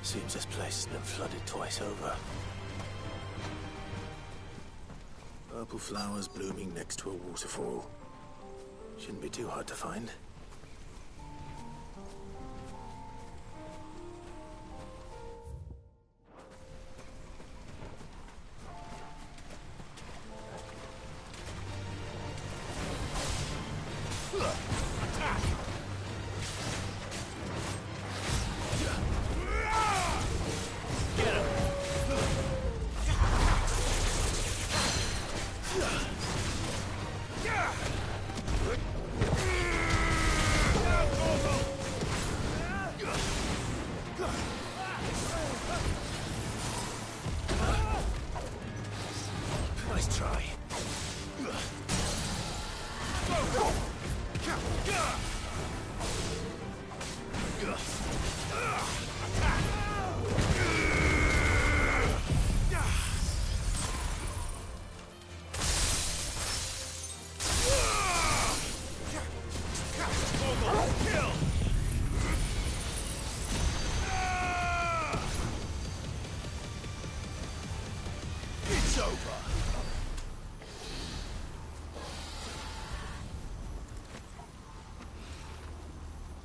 Seems this place has been flooded twice over. Purple flowers blooming next to a waterfall. Shouldn't be too hard to find. Nice try. It's over.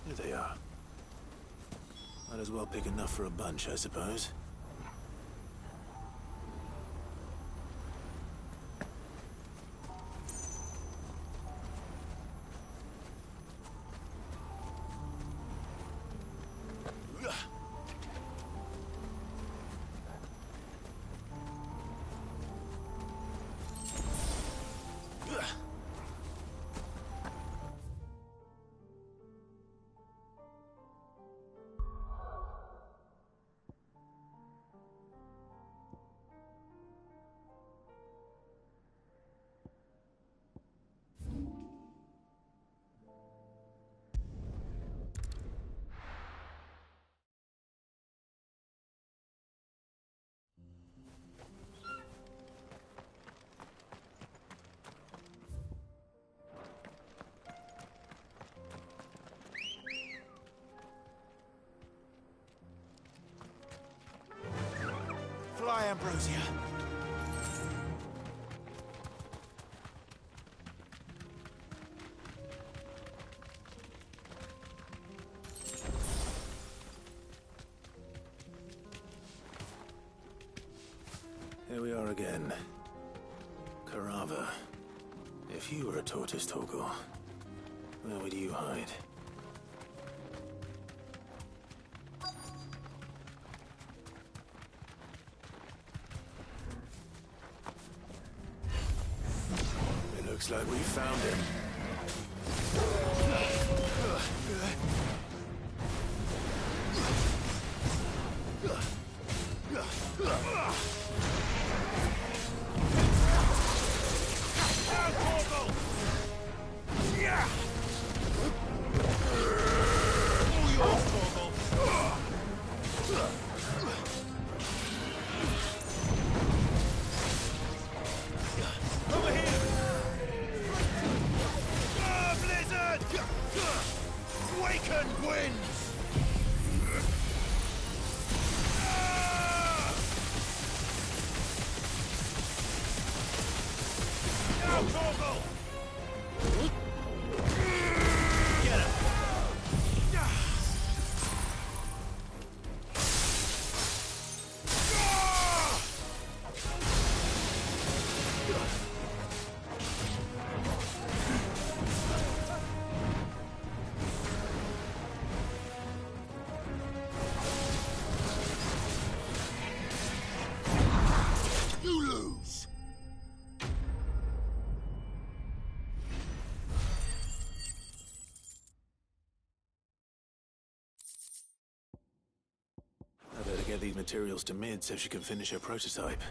Here they are. Might as well pick enough for a bunch, I suppose. Fly, Ambrosia. Here we are again. Carava. If you were a tortoise, Torgal, where would you hide? Looks like we found him. Get these materials to Mid so she can finish her prototype.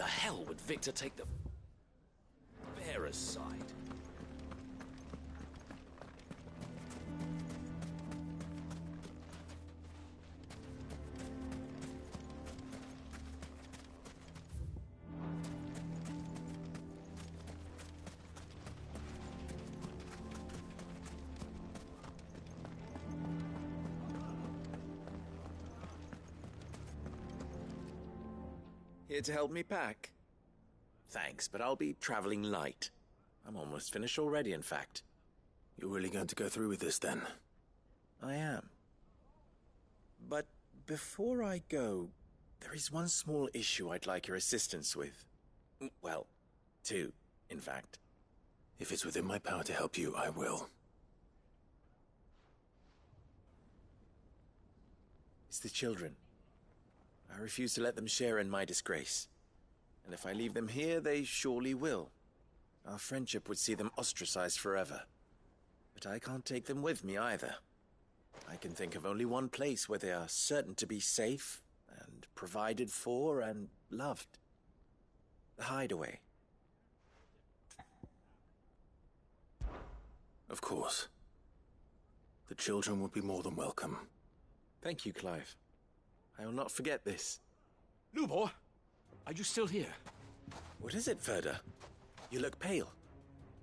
the hell would Victor take the bearer's side? Here to help me pack? Thanks, but I'll be traveling light. I'm almost finished already, in fact. You're really going to go through with this, then? I am. But before I go, there is one small issue I'd like your assistance with. Well, two, in fact. If it's within my power to help you, I will. It's the children. I refuse to let them share in my disgrace. And if I leave them here, they surely will. Our friendship would see them ostracized forever. But I can't take them with me either. I can think of only one place where they are certain to be safe and provided for and loved. The Hideaway. Of course. The children would be more than welcome. Thank you, Clive. I will not forget this. Lubor, are you still here? What is it, Ferda? You look pale.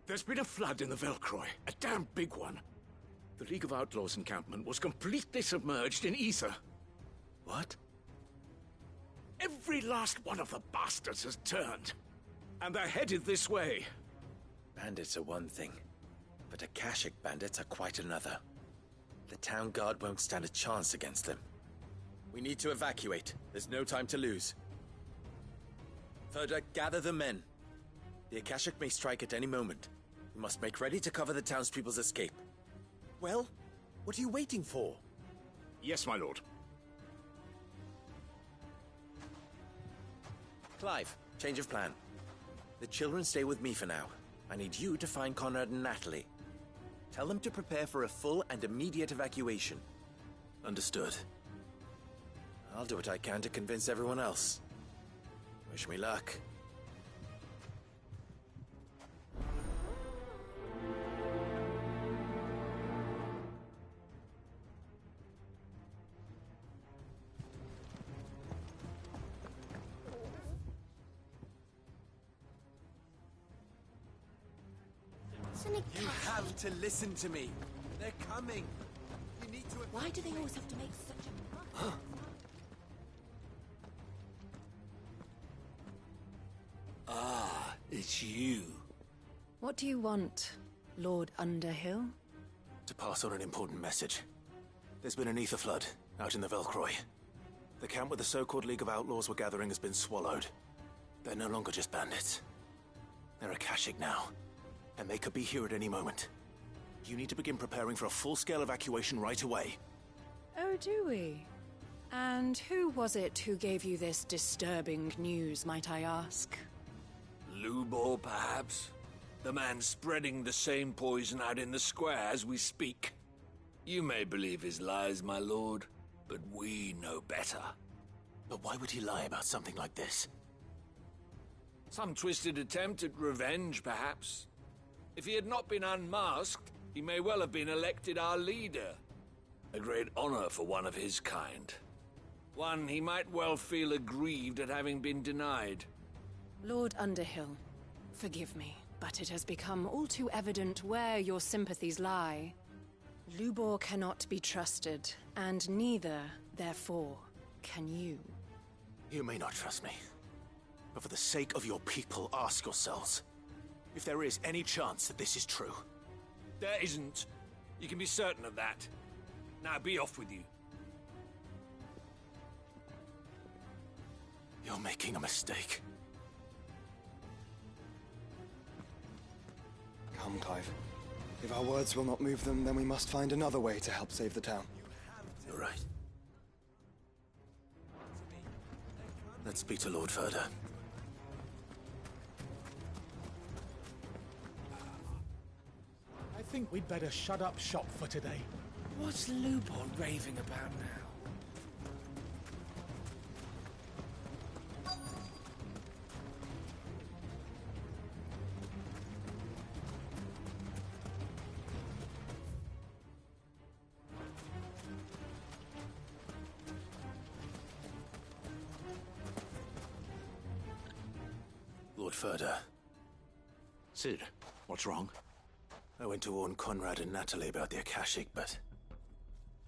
There's been a flood in the Velcroy, a damn big one. The League of Outlaws encampment was completely submerged in ether. What? Every last one of the bastards has turned, and they're headed this way. Bandits are one thing, but Akashic bandits are quite another. The town guard won't stand a chance against them. We need to evacuate. There's no time to lose. Ferda, gather the men. The Akashic may strike at any moment. We must make ready to cover the townspeople's escape. Well, what are you waiting for? Yes, my lord. Clive, change of plan. The children stay with me for now. I need you to find Conrad and Natalie. Tell them to prepare for a full and immediate evacuation. Understood. I'll do what I can to convince everyone else. Wish me luck. You have to listen to me. They're coming. You need to... Why do they always have to make such a fuss? Ah, it's you. What do you want, Lord Underhill? To pass on an important message. There's been an ether flood out in the Velcroy. The camp where the so-called League of Outlaws were gathering has been swallowed. They're no longer just bandits. They're Akashic now, and they could be here at any moment. You need to begin preparing for a full-scale evacuation right away. Oh, do we? And who was it who gave you this disturbing news, might I ask? Lubor, perhaps? The man spreading the same poison out in the square as we speak. You may believe his lies, my lord, but we know better. But why would he lie about something like this? Some twisted attempt at revenge, perhaps. If he had not been unmasked, he may well have been elected our leader. A great honor for one of his kind. One he might well feel aggrieved at having been denied. Lord Underhill, forgive me, but it has become all too evident where your sympathies lie. Lubor cannot be trusted, and neither, therefore, can you. You may not trust me, but for the sake of your people, ask yourselves if there is any chance that this is true. There isn't. You can be certain of that. Now be off with you. You're making a mistake. Come, Clive. If our words will not move them, then we must find another way to help save the town. You're right. Let's speak to Lord Ferda. I think we'd better shut up shop for today. What's Lubor raving about now? Lord Furder. Cid, what's wrong? I went to warn Conrad and Natalie about the Akashic, but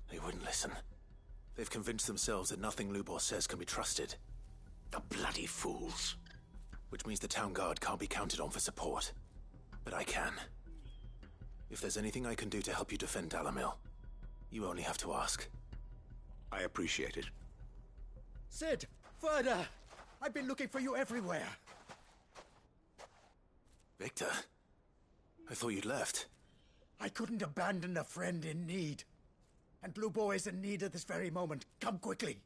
they wouldn't listen. They've convinced themselves that nothing Lubor says can be trusted. The bloody fools. Which means the town guard can't be counted on for support. But I can. If there's anything I can do to help you defend Dalamil, you only have to ask. I appreciate it. Cid! Further! I've been looking for you everywhere. Victor? I thought you'd left. I couldn't abandon a friend in need. And Lubor is in need at this very moment. Come quickly.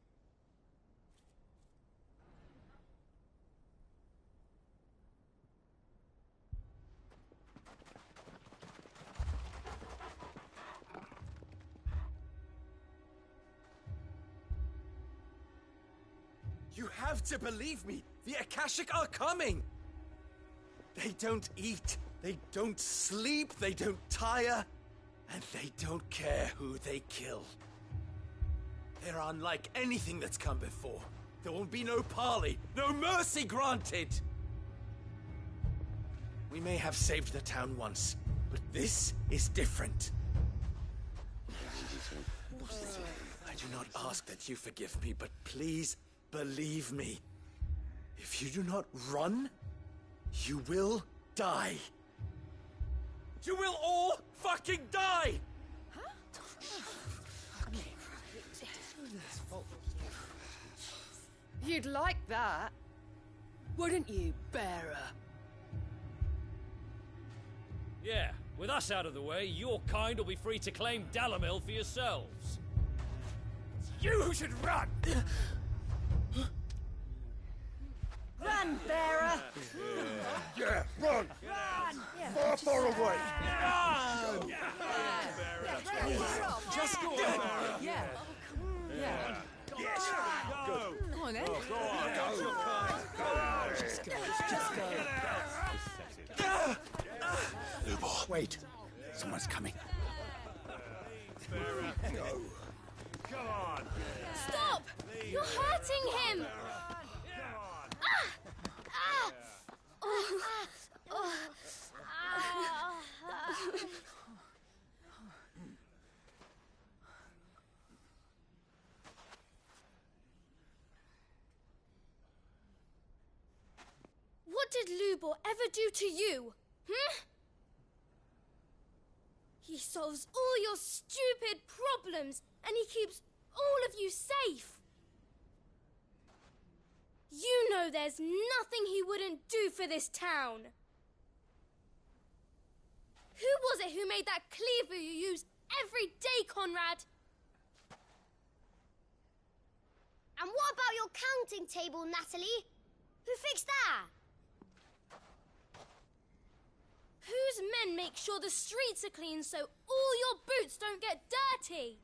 You have to believe me! The Akashic are coming! They don't eat, they don't sleep, they don't tire, and they don't care who they kill. They're unlike anything that's come before. There will be no parley, no mercy granted! We may have saved the town once, but this is different. I do not ask that you forgive me, but please believe me. If you do not run, you will die. You will all fucking die! You'd like that, wouldn't you, bearer? Yeah, with us out of the way, your kind will be free to claim Dalamil for yourselves. It's you who should run! Run, bearer! Yeah, run! Far, far away! Just go on. Yeah. Yeah. Yes! Good. Come on, then. Lubor. Wait. Someone's coming. Stop! You're hurting him! What did Lubor ever do to you? He solves all your stupid problems, and he keeps all of you safe. You know there's nothing he wouldn't do for this town. Who was it who made that cleaver you use every day, Conrad? And what about your counting table, Natalie? Who fixed that? Whose men make sure the streets are clean so all your boots don't get dirty?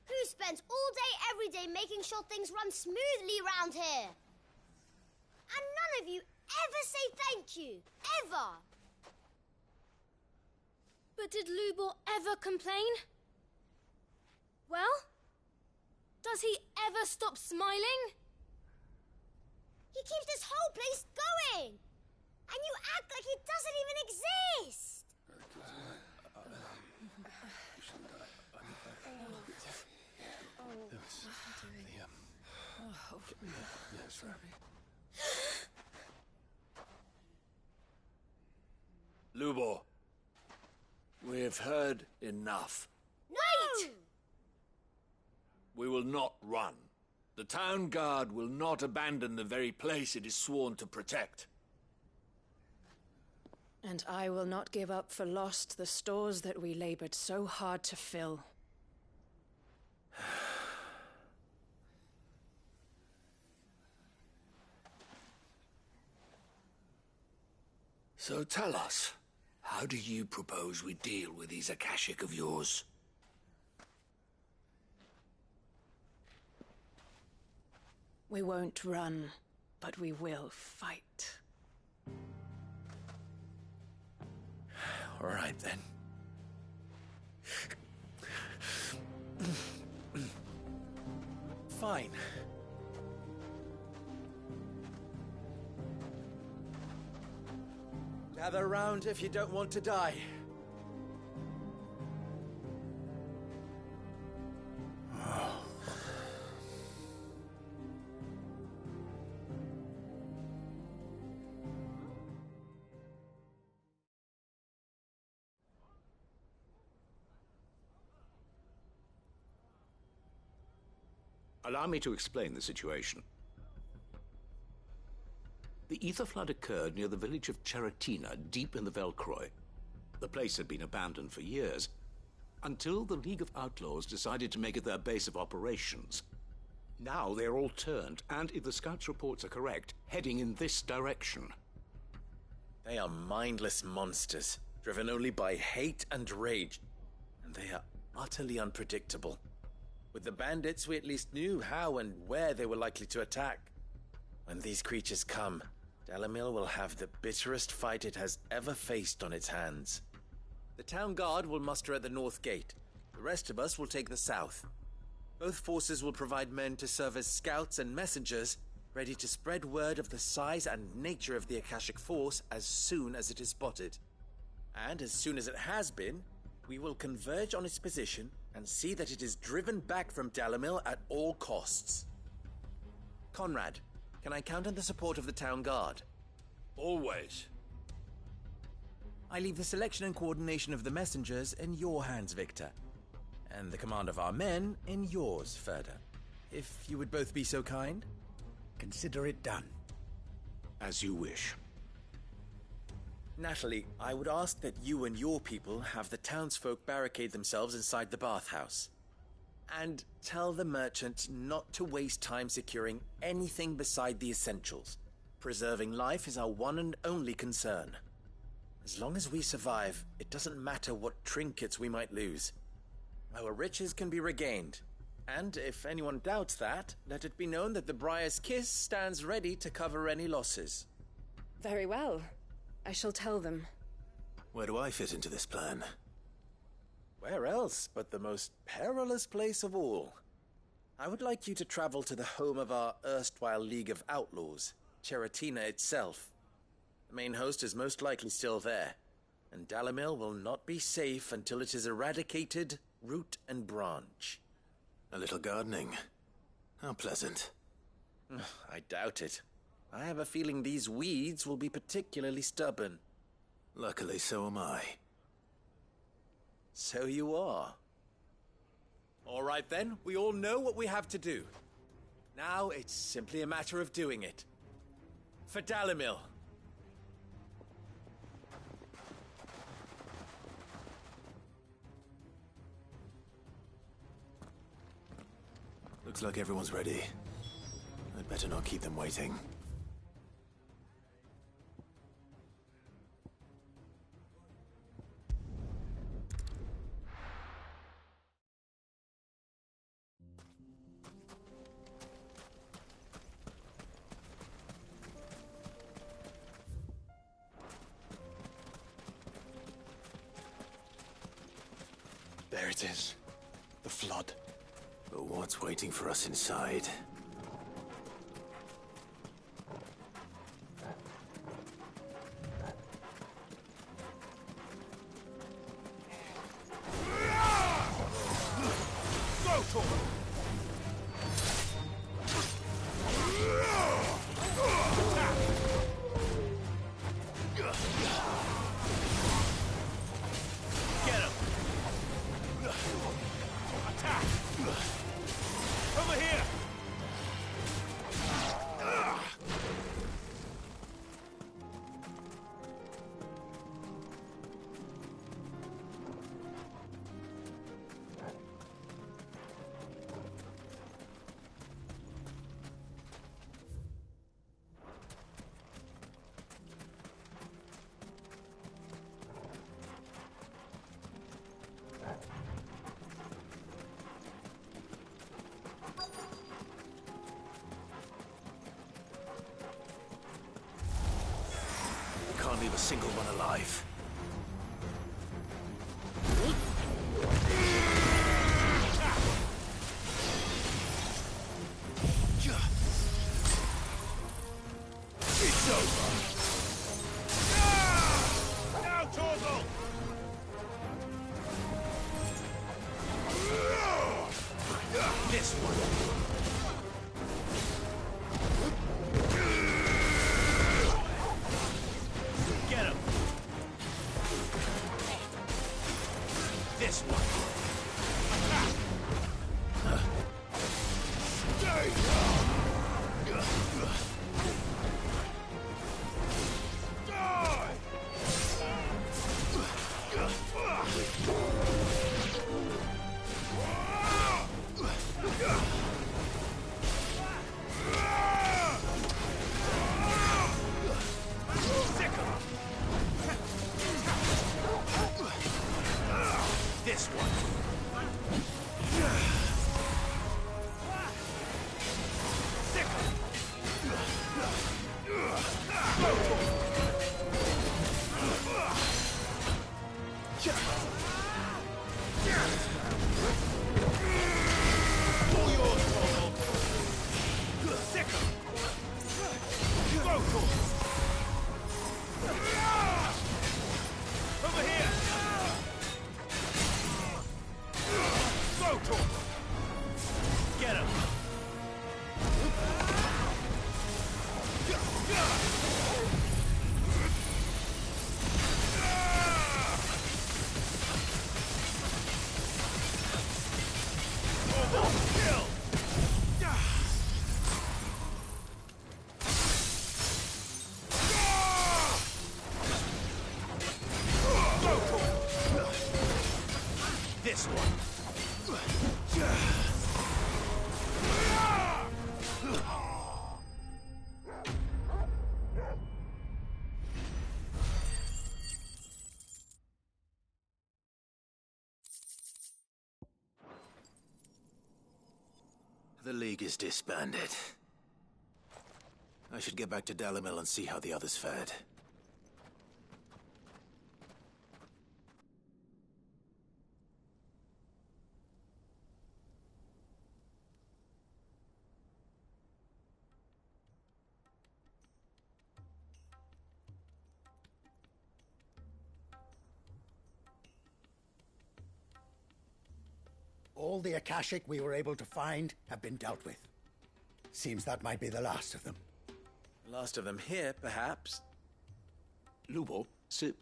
Who spends all day, every day making sure things run smoothly round here? And none of you ever say thank you. Ever. But did Lubor ever complain? Well, does he ever stop smiling? He keeps this whole place going. And you act like it doesn't even exist. Lubor, we've heard enough. Wait! We will not run. The town guard will not abandon the very place it is sworn to protect. And I will not give up for lost the stores that we labored so hard to fill. So tell us, how do you propose we deal with these Akashic of yours? We won't run, but we will fight. All right, then. Fine. Gather round if you don't want to die. Allow me to explain the situation. The Ether Flood occurred near the village of Cheratina, deep in the Velcroy. The place had been abandoned for years, until the League of Outlaws decided to make it their base of operations. Now they're all turned, and if the Scouts' reports are correct, heading in this direction. They are mindless monsters, driven only by hate and rage, and they are utterly unpredictable. With the bandits, we at least knew how and where they were likely to attack. When these creatures come, Dalimil will have the bitterest fight it has ever faced on its hands. The town guard will muster at the north gate. The rest of us will take the south. Both forces will provide men to serve as scouts and messengers, ready to spread word of the size and nature of the Akashic Force as soon as it is spotted. And as soon as it has been, we will converge on its position and see that it is driven back from Dalimil at all costs. Conrad, can I count on the support of the town guard? Always. I leave the selection and coordination of the messengers in your hands, Victor. And the command of our men in yours, Ferda. If you would both be so kind. Consider it done. As you wish. Natalie, I would ask that you and your people have the townsfolk barricade themselves inside the bathhouse. And tell the merchant not to waste time securing anything beside the essentials. Preserving life is our one and only concern. As long as we survive, it doesn't matter what trinkets we might lose. Our riches can be regained. And if anyone doubts that, let it be known that the Briar's Kiss stands ready to cover any losses. Very well. I shall tell them. Where do I fit into this plan? Where else but the most perilous place of all? I would like you to travel to the home of our erstwhile League of Outlaws, Cheratina itself. The main host is most likely still there, and Dalimil will not be safe until it is eradicated, root and branch. A little gardening. How pleasant. I doubt it. I have a feeling these weeds will be particularly stubborn. Luckily, so am I. So you are. All right then, we all know what we have to do. Now it's simply a matter of doing it. For Dalimil. Looks like everyone's ready. I'd better not keep them waiting. There it is. The flood. But what's waiting for us inside? Can't leave a single one alive. It's over. This one. Get him. This one. This one. Over here! Get him! Kill! This one. The League is disbanded. I should get back to Dalimil and see how the others fared. All the Akashic we were able to find have been dealt with. Seems that might be the last of them. Last of them here, perhaps. Lubor, Sir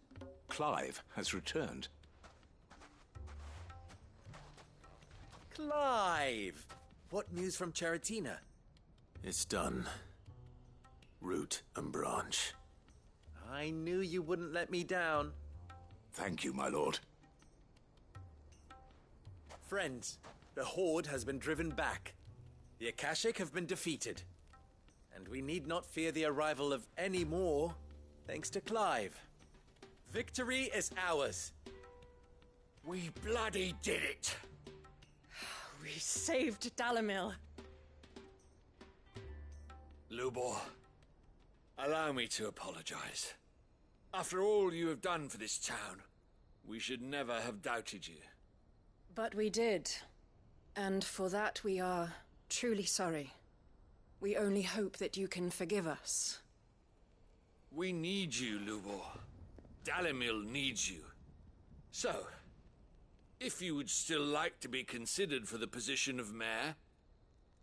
Clive has returned. Clive! What news from Charatina? It's done. Root and branch. I knew you wouldn't let me down. Thank you, my lord. Friends, the Horde has been driven back. The Akashic have been defeated. And we need not fear the arrival of any more, thanks to Clive. Victory is ours. We bloody did it! We saved Dalimil. Lubor, allow me to apologize. After all you have done for this town, we should never have doubted you. But we did. And for that we are truly sorry. We only hope that you can forgive us. We need you, Lubor. Dalimil needs you. So, if you would still like to be considered for the position of mayor,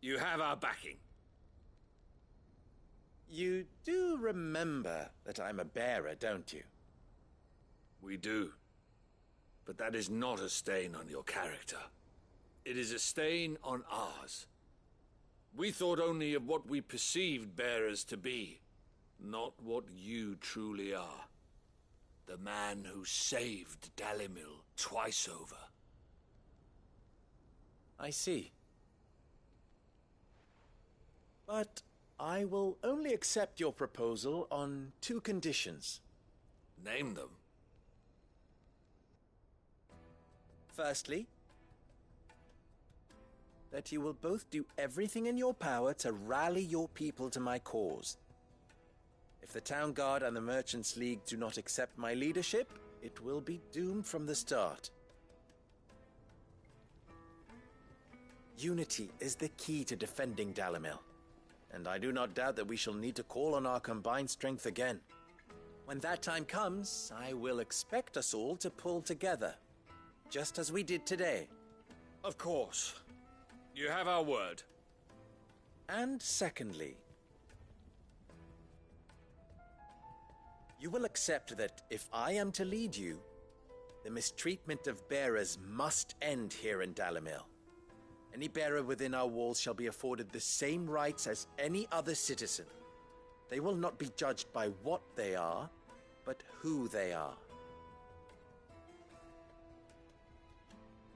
you have our backing. You do remember that I'm a bearer, don't you? We do. But that is not a stain on your character. It is a stain on ours. We thought only of what we perceived bearers to be, not what you truly are. The man who saved Dalimil twice over. I see. But I will only accept your proposal on 2 conditions. Name them. Firstly, that you will both do everything in your power to rally your people to my cause. If the Town Guard and the Merchants League do not accept my leadership, it will be doomed from the start. Unity is the key to defending Dalimil, and I do not doubt that we shall need to call on our combined strength again. When that time comes, I will expect us all to pull together, just as we did today. Of course. You have our word. And secondly, you will accept that if I am to lead you, the mistreatment of bearers must end here in Dalimil. Any bearer within our walls shall be afforded the same rights as any other citizen. They will not be judged by what they are, but who they are.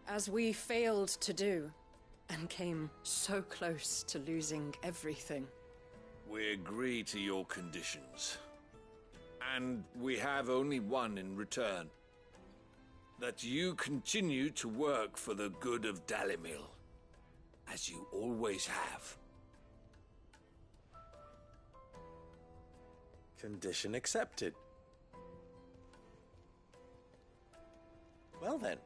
As we failed to do, and came so close to losing everything. We agree to your conditions. And we have only one in return. That you continue to work for the good of Dalimil, as you always have. Condition accepted. Well then,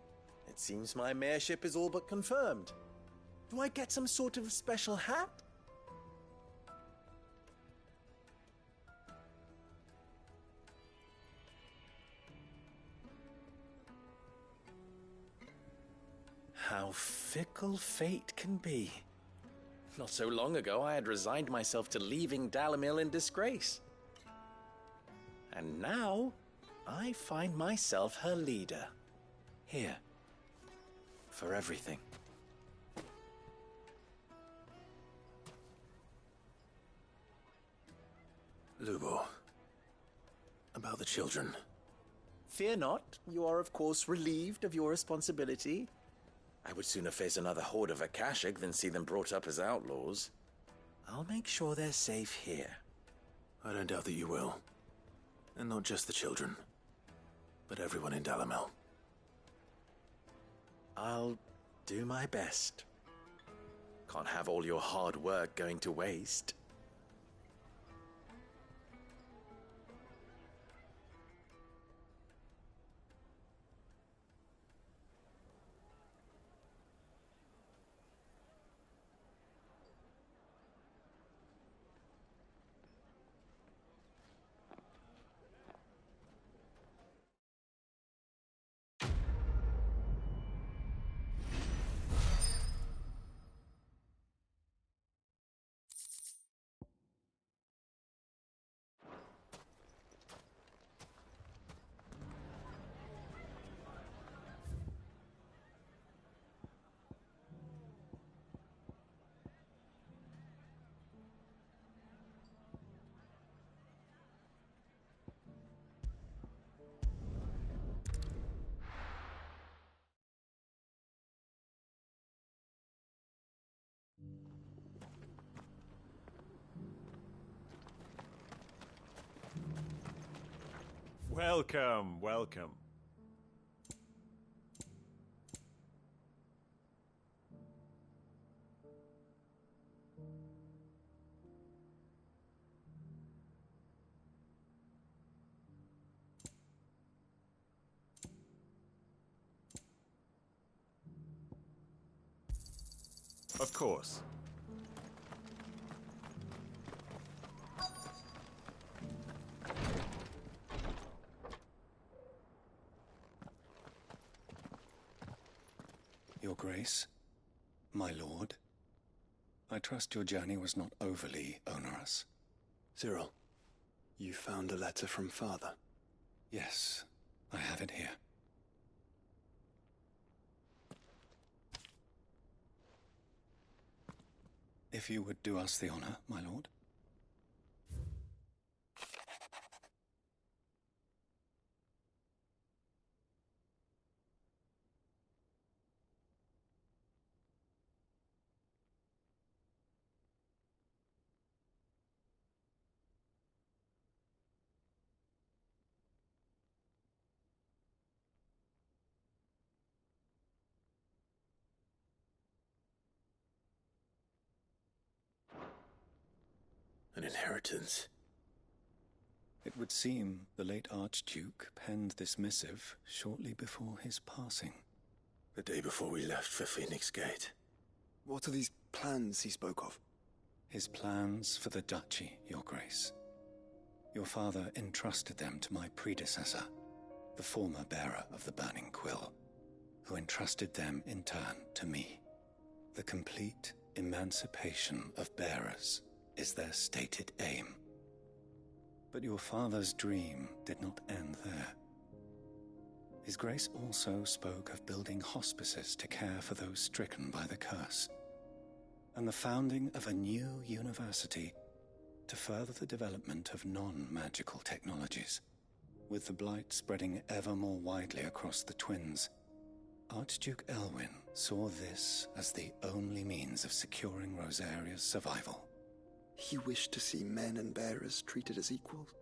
it seems my mayorship is all but confirmed. Do I get some sort of special hat? How fickle fate can be. Not so long ago, I had resigned myself to leaving Dalimil in disgrace. And now, I find myself her leader. Here. For everything. Lubor. About the children. Fear not. You are, of course, relieved of your responsibility. I would sooner face another horde of Akashic than see them brought up as outlaws. I'll make sure they're safe here. I don't doubt that you will. And not just the children, but everyone in Dalimil. I'll do my best. Can't have all your hard work going to waste. Welcome, welcome. Of course. Your Grace, my lord, I trust your journey was not overly onerous. Cyril, you found a letter from Father? Yes, I have it here. If you would do us the honor, my lord. An inheritance. It would seem the late Archduke penned this missive shortly before his passing. The day before we left for Phoenix Gate. What are these plans he spoke of? His plans for the duchy, Your Grace. Your father entrusted them to my predecessor, the former bearer of the Burning Quill, who entrusted them in turn to me. The complete emancipation of bearers is their stated aim. But your father's dream did not end there. His Grace also spoke of building hospices to care for those stricken by the curse, and the founding of a new university to further the development of non-magical technologies. With the blight spreading ever more widely across the Twins, Archduke Elwyn saw this as the only means of securing Rosaria's survival. He wished to see men and bearers treated as equals.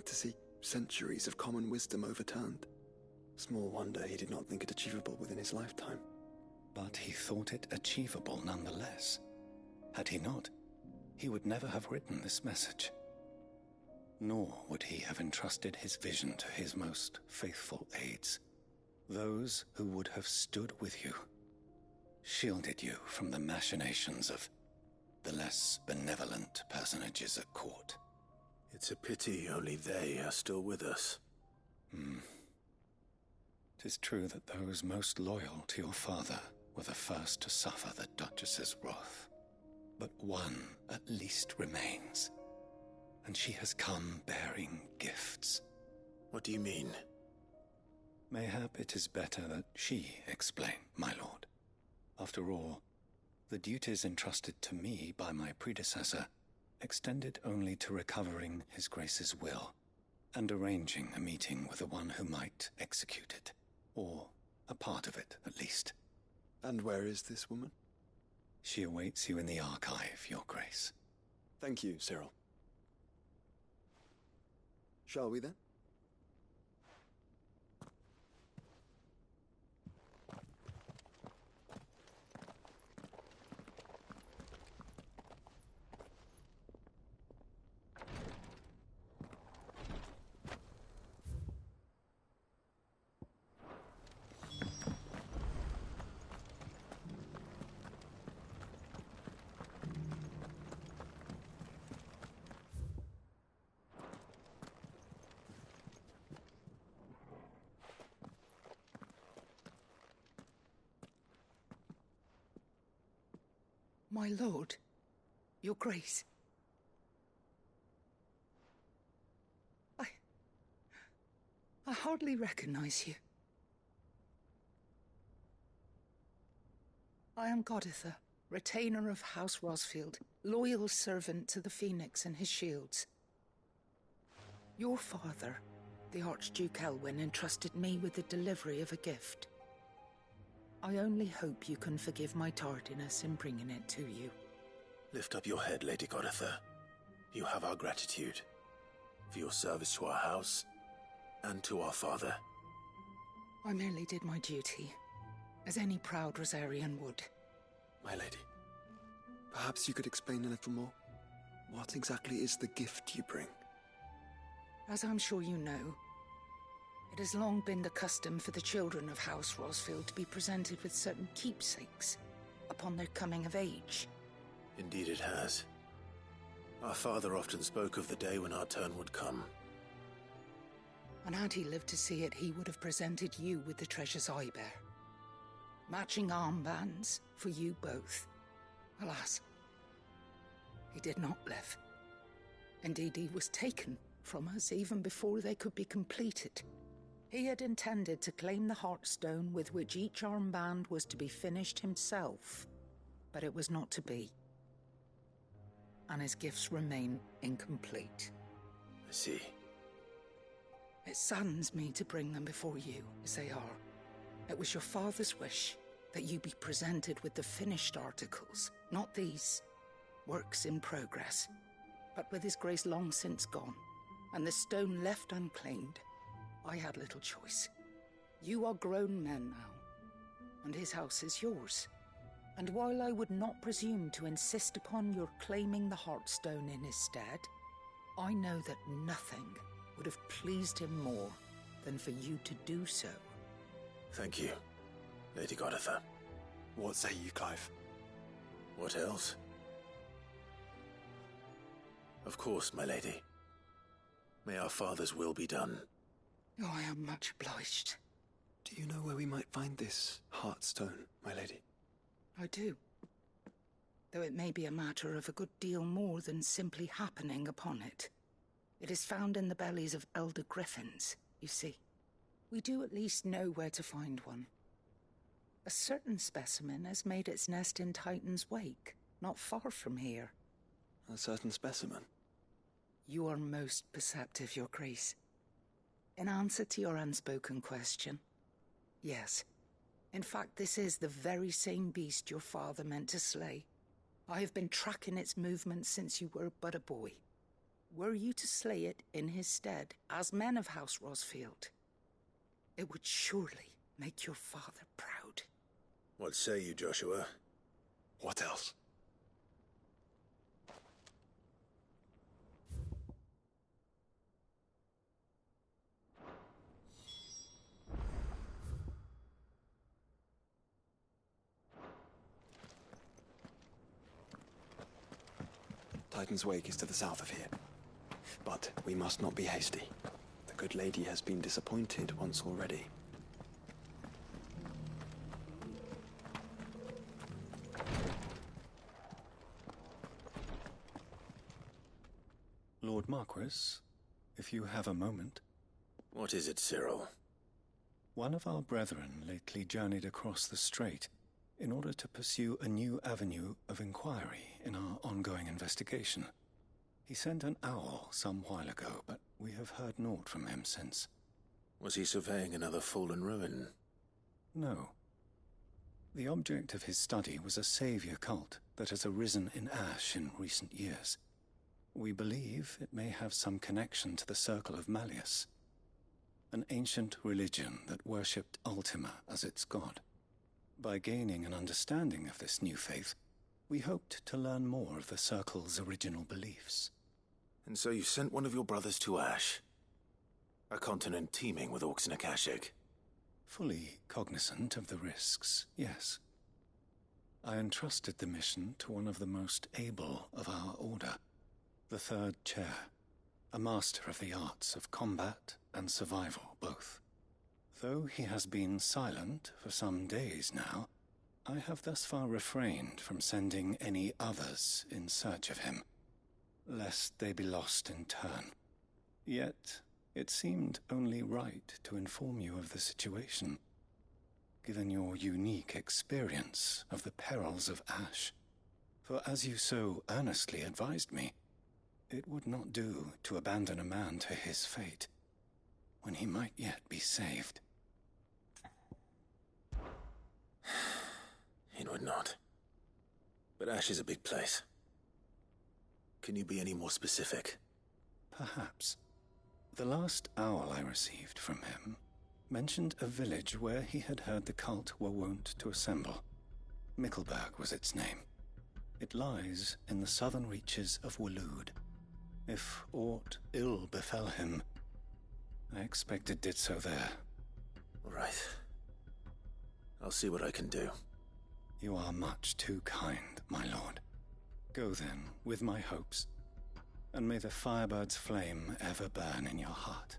To see centuries of common wisdom overturned. Small wonder he did not think it achievable within his lifetime. But he thought it achievable nonetheless. Had he not, he would never have written this message. Nor would he have entrusted his vision to his most faithful aides, those who would have stood with you, shielded you from the machinations of the less benevolent personages at court. It's a pity only they are still with us. 'Tis true that those most loyal to your father were the first to suffer the Duchess's wrath. But one at least remains, and she has come bearing gifts. What do you mean? Mayhap it is better that she explain, my lord. After all, the duties entrusted to me by my predecessor extended only to recovering His Grace's will and arranging a meeting with the one who might execute it, or a part of it at least. And where is this woman? She awaits you in the archive, Your Grace. Thank you, Cyril. Shall we then? My lord, Your Grace. I hardly recognize you. I am Goditha, retainer of House Rosfield, loyal servant to the Phoenix and his shields. Your father, the Archduke Elwyn, entrusted me with the delivery of a gift. I only hope you can forgive my tardiness in bringing it to you. Lift up your head, Lady Goditha. You have our gratitude for your service to our house and to our father. I merely did my duty, as any proud Rosarian would. My lady, perhaps you could explain a little more? What exactly is the gift you bring? As I'm sure you know, it has long been the custom for the children of House Rosfield to be presented with certain keepsakes upon their coming of age. Indeed it has. Our father often spoke of the day when our turn would come. And had he lived to see it, he would have presented you with the treasures I bear. Matching armbands for you both. Alas, he did not live. Indeed, he was taken from us even before they could be completed. He had intended to claim the Heartstone with which each armband was to be finished himself, but it was not to be. And his gifts remain incomplete. I see. It saddens me to bring them before you, as they are. It was your father's wish that you be presented with the finished articles, not these works in progress. But with His Grace long since gone, and the stone left unclaimed, I had little choice. You are grown men now, and his house is yours. And while I would not presume to insist upon your claiming the Heartstone in his stead, I know that nothing would have pleased him more than for you to do so. Thank you, Lady Goditha. What say you, Clive? What else? Of course, my lady. May our father's will be done. Oh, I am much obliged. Do you know where we might find this Heartstone, my lady? I do. Though it may be a matter of a good deal more than simply happening upon it. It is found in the bellies of elder griffins, you see. We do at least know where to find one. A certain specimen has made its nest in Titan's Wake, not far from here. A certain specimen? You are most perceptive, Your Grace. In answer to your unspoken question, yes. In fact, this is the very same beast your father meant to slay. I have been tracking its movements since you were but a boy. Were you to slay it in his stead, as men of House Rosfield, it would surely make your father proud. What say you, Joshua? What else? Titan's Wake is to the south of here. But we must not be hasty. The good lady has been disappointed once already. Lord Marquis, if you have a moment. What is it, Cyril? One of our brethren lately journeyed across the strait in order to pursue a new avenue of inquiry in our ongoing investigation. He sent an owl some while ago, but we have heard naught from him since. Was he surveying another fallen ruin? No. The object of his study was a savior cult that has arisen in Ash in recent years. We believe it may have some connection to the Circle of Malleus, an ancient religion that worshipped Ultima as its god. By gaining an understanding of this new faith, we hoped to learn more of the Circle's original beliefs. And so you sent one of your brothers to Ash? A continent teeming with orcs and Akashic? Fully cognizant of the risks, yes. I entrusted the mission to one of the most able of our order, the Third Chair, a master of the arts of combat and survival both. Though he has been silent for some days now, I have thus far refrained from sending any others in search of him, lest they be lost in turn. Yet, it seemed only right to inform you of the situation, given your unique experience of the perils of Ash. For as you so earnestly advised me, it would not do to abandon a man to his fate, when he might yet be saved. It would not. But Ash is a big place. Can you be any more specific? Perhaps. The last owl I received from him mentioned a village where he had heard the cult were wont to assemble. Mickleburg was its name. It lies in the southern reaches of Waloed. If aught ill befell him, I expect it did so there. All right. I'll see what I can do. You are much too kind, my lord. Go then, with my hopes, and may the Firebird's flame ever burn in your heart.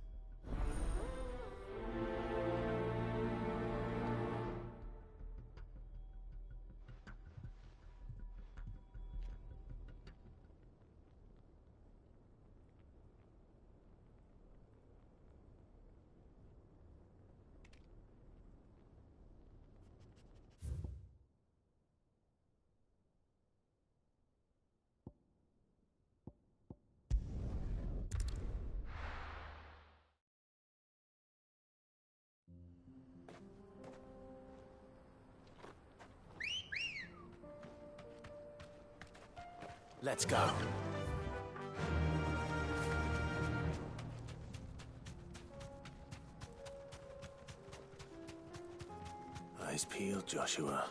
Let's go. Eyes peeled, Joshua.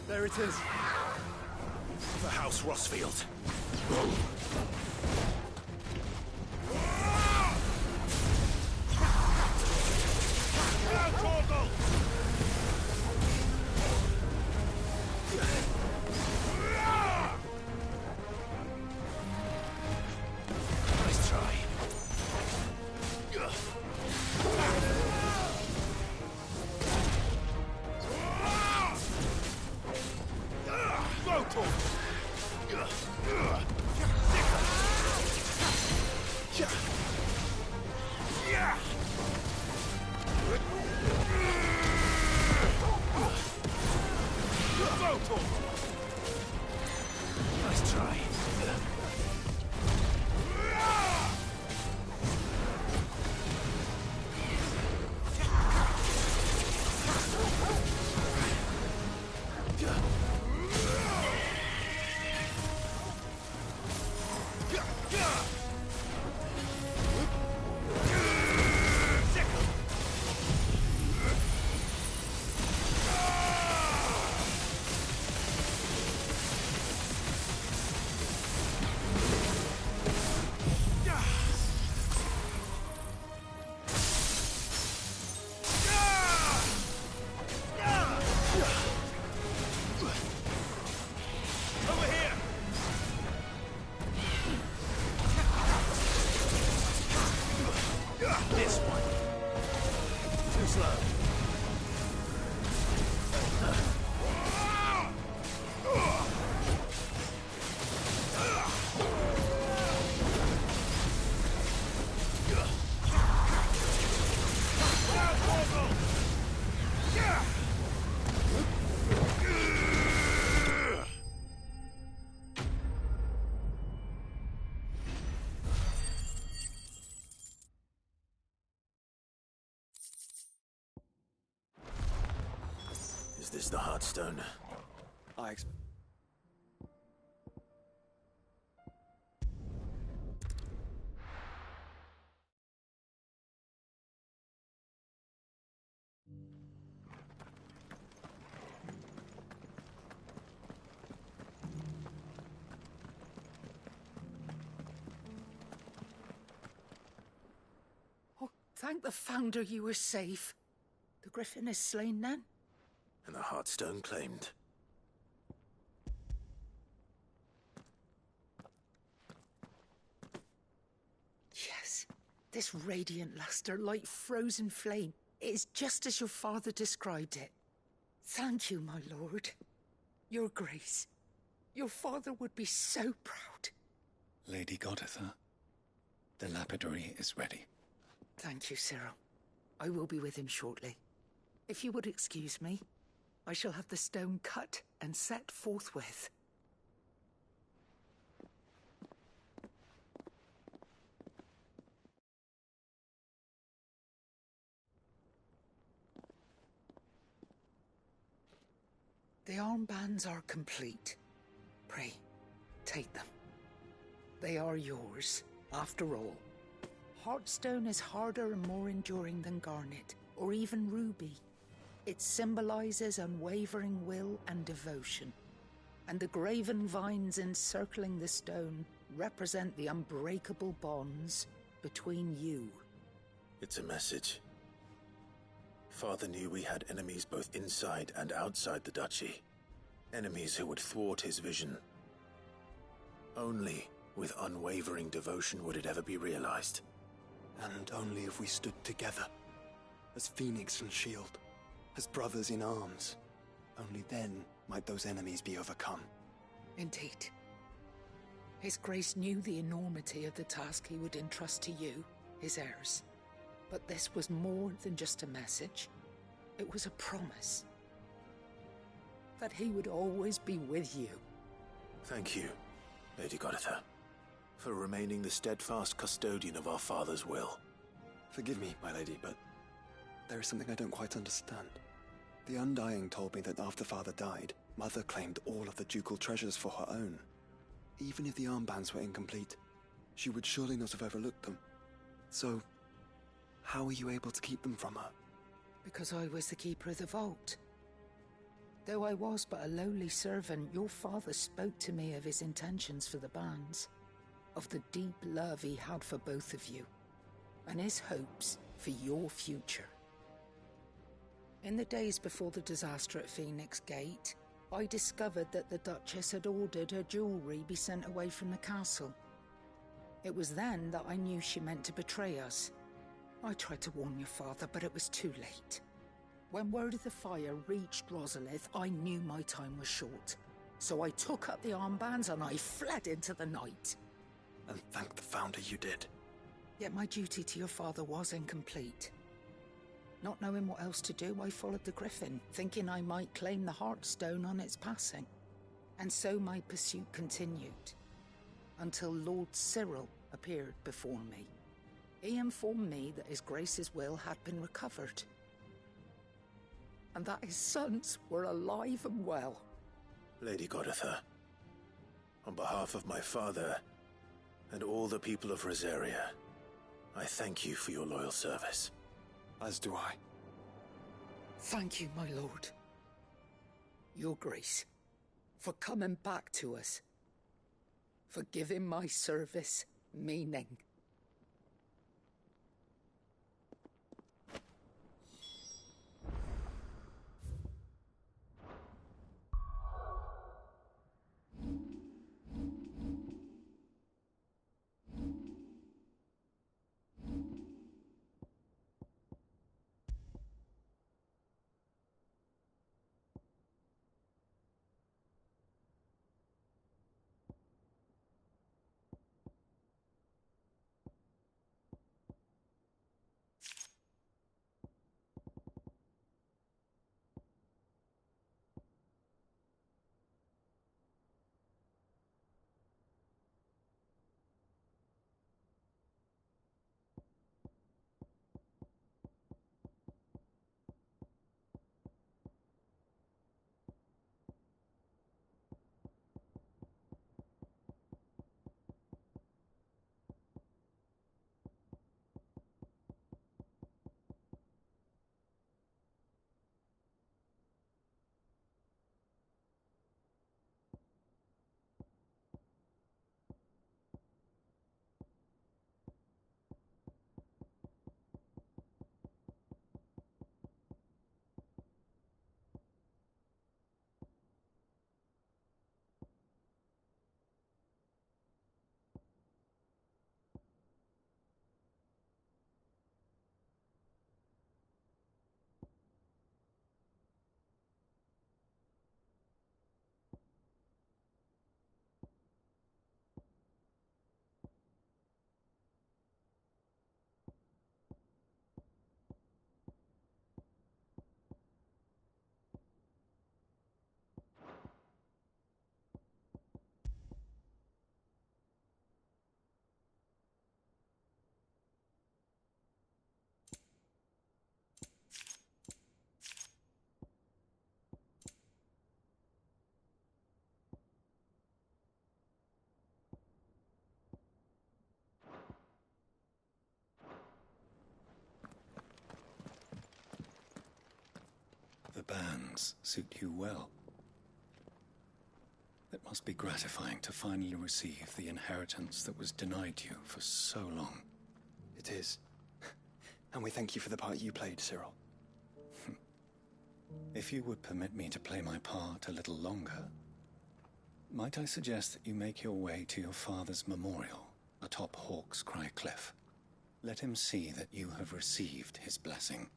There it is. The House Rosfield. Too slow. Is this the Heartstone? Oh, thank the Founder you were safe. The Griffin is slain then? And the Heartstone claimed. Yes. This radiant luster, like frozen flame, is just as your father described it. Thank you, my lord. Your Grace. Your father would be so proud. Lady Goditha, the lapidary is ready. Thank you, Cyril. I will be with him shortly. If you would excuse me, I shall have the stone cut and set forthwith. The armbands are complete. Pray, take them. They are yours, after all. Heartstone is harder and more enduring than garnet, or even ruby. It symbolizes unwavering will and devotion. And the graven vines encircling the stone represent the unbreakable bonds between you. It's a message. Father knew we had enemies both inside and outside the duchy. Enemies who would thwart his vision. Only with unwavering devotion would it ever be realized. And only if we stood together, as Phoenix and Shield, as brothers in arms. Only then might those enemies be overcome. Indeed. His Grace knew the enormity of the task he would entrust to you, his heirs. But this was more than just a message. It was a promise. That he would always be with you. Thank you, Lady Goditha, for remaining the steadfast custodian of our father's will. Forgive me, my lady, but there is something I don't quite understand. The Undying told me that after Father died, Mother claimed all of the ducal treasures for her own. Even if the armbands were incomplete, she would surely not have overlooked them. So, how were you able to keep them from her? Because I was the keeper of the vault. Though I was but a lowly servant, your father spoke to me of his intentions for the bands, of the deep love he had for both of you, and his hopes for your future. In the days before the disaster at Phoenix Gate, I discovered that the Duchess had ordered her jewelry be sent away from the castle. It was then that I knew she meant to betray us. I tried to warn your father, but it was too late. When word of the fire reached Rosalith, I knew my time was short. So I took up the armbands and I fled into the night. And thank the Founder you did. Yet my duty to your father was incomplete. Not knowing what else to do, I followed the Griffin, thinking I might claim the Heartstone on its passing. And so my pursuit continued, until Lord Cyril appeared before me. He informed me that His Grace's will had been recovered, and that his sons were alive and well. Lady Goditha, on behalf of my father and all the people of Rosaria, I thank you for your loyal service. As do I. Thank you, my lord. Your Grace, for coming back to us, for giving my service meaning. bands suit you well. It must be gratifying to finally receive the inheritance that was denied you for so long. It is. And we thank you for the part you played, Cyril. If you would permit me to play my part a little longer, might I suggest that you make your way to your father's memorial atop Hawk's Cry Cliff? Let him see that you have received his blessing,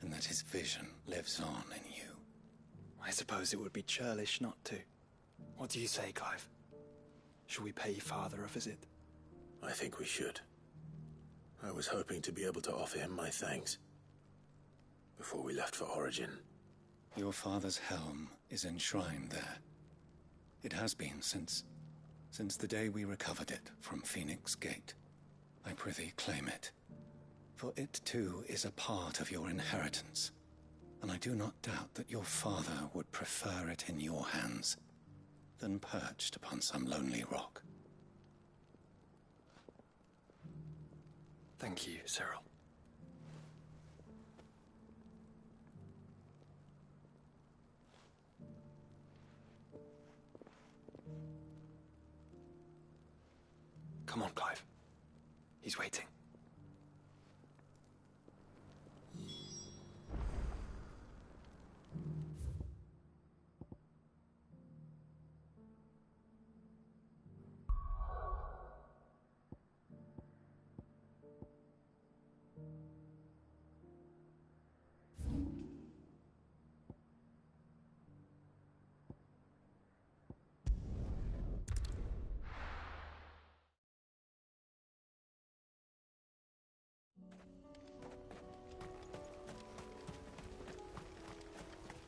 and that his vision lives on in you. I suppose it would be churlish not to. What do you say, Clive? Shall we pay Father a visit? I think we should. I was hoping to be able to offer him my thanks before we left for Origin. Your father's helm is enshrined there. It has been since the day we recovered it from Phoenix Gate. I prithee claim it, for it too is a part of your inheritance, and I do not doubt that your father would prefer it in your hands than perched upon some lonely rock. Thank you, Cyril. Come on, Clive. He's waiting.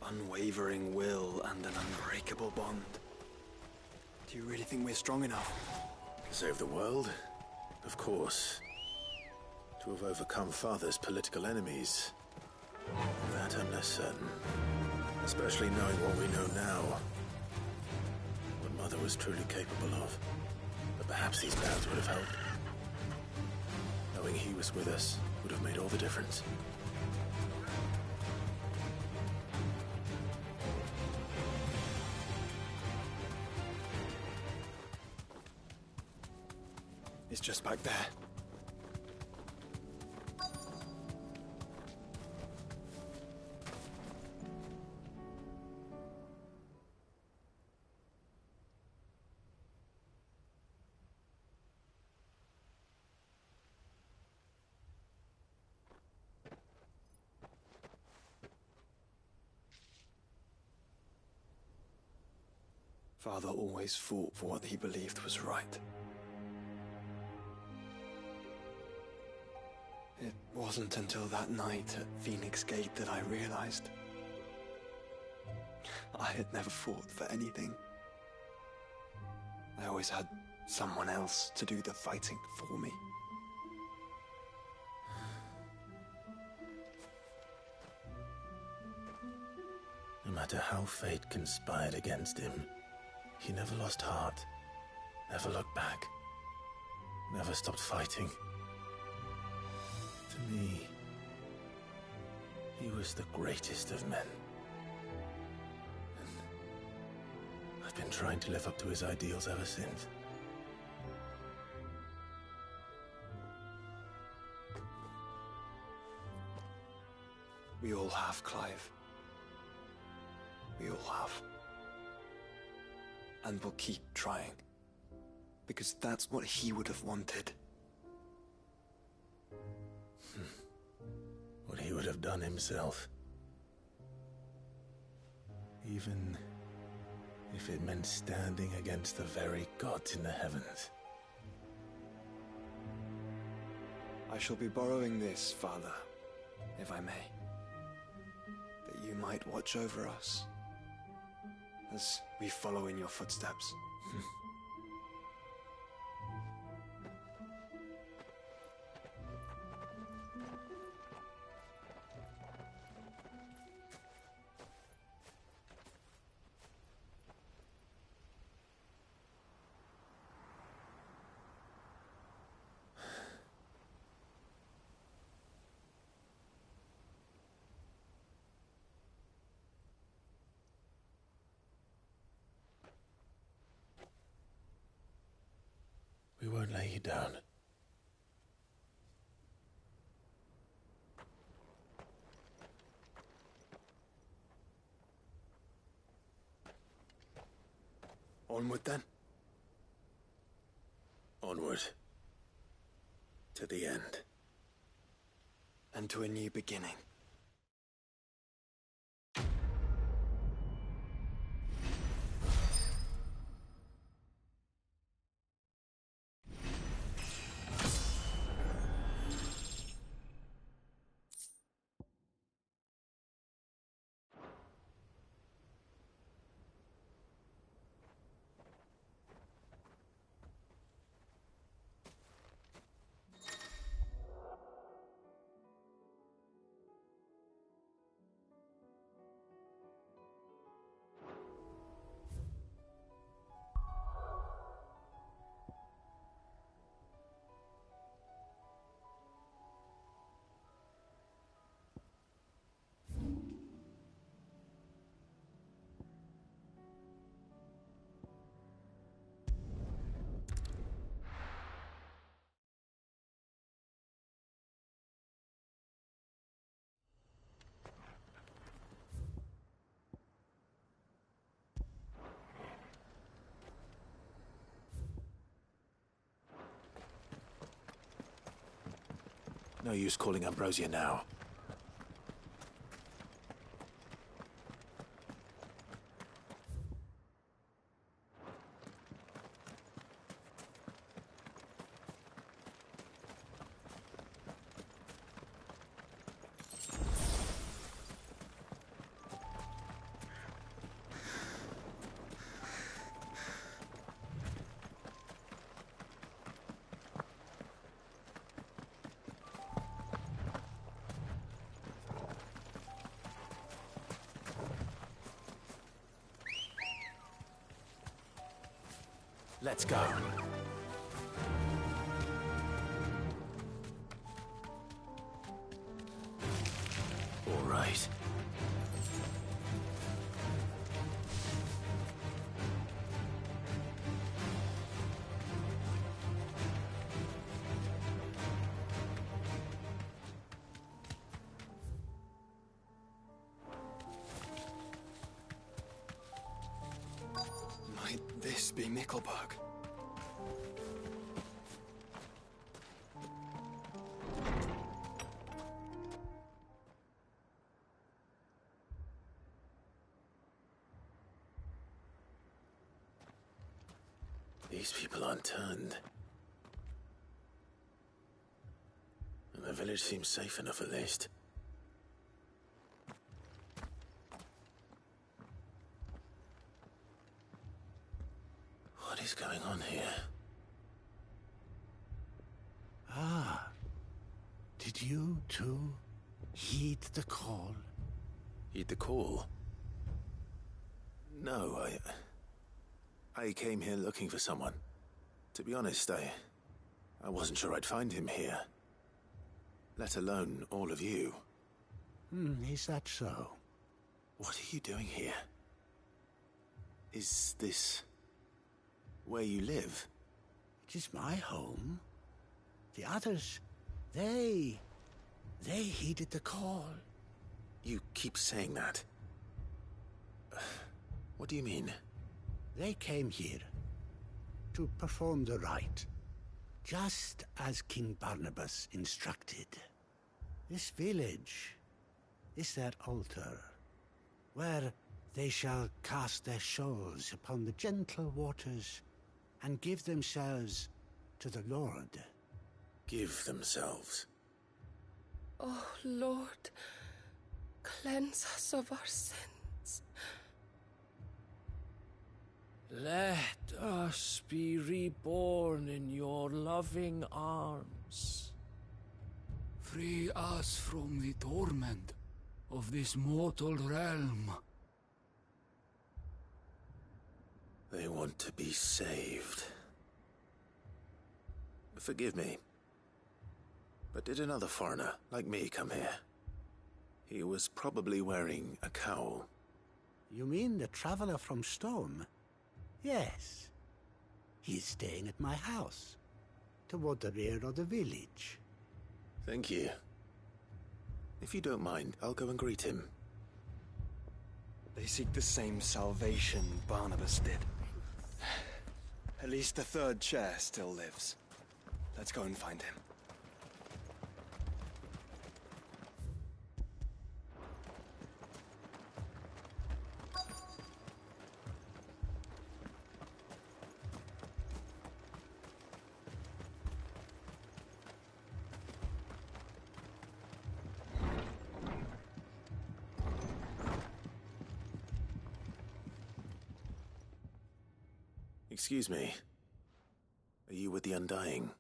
Unwavering will and an unbreakable bond. Do you really think we're strong enough? To save the world? Of course. To have overcome Father's political enemies? That I'm less certain. Especially knowing what we know now. What Mother was truly capable of. But perhaps these battles would have helped. Knowing he was with us would have made all the difference. It's just back there. Father always fought for what he believed was right. It wasn't until that night at Phoenix Gate that I realized I had never fought for anything. I always had someone else to do the fighting for me. No matter how fate conspired against him, he never lost heart, never looked back, never stopped fighting. To me, he was the greatest of men. And I've been trying to live up to his ideals ever since. We all have, Clive. We all have. And we'll keep trying. Because that's what he would have wanted. What he would have done himself. Even if it meant standing against the very gods in the heavens. I shall be borrowing this, Father, if I may. That you might watch over us as we follow in your footsteps. lay you down. Onward, then? Onward. To the end. And to a new beginning. No use calling Ambrosia now. Let's go. All right. Might this be Nickelberg? These people aren't turned. And the village seems safe enough at least. What is going on here? Ah. Did you, too, heed the call? Heed the call? No, I came here looking for someone. To be honest, I wasn't sure I'd find him here. Let alone all of you. Is that so? What are you doing here? Is this where you live? It is my home. The others, they heeded the call. You keep saying that. What do you mean? They came here to perform the rite, just as King Barnabas instructed. This village is their altar, where they shall cast their shoals upon the gentle waters and give themselves to the Lord. Give themselves? Oh, Lord, cleanse us of our sins. Let us be reborn in your loving arms. Free us from the torment of this mortal realm. They want to be saved. Forgive me, but did another foreigner like me come here? He was probably wearing a cowl. You mean the traveler from Storm? Yes. He's staying at my house. toward the rear of the village. Thank you. If you don't mind, I'll go and greet him. They seek the same salvation Barnabas did. At least the third chair still lives. Let's go and find him. Excuse me. Are you with the Undying?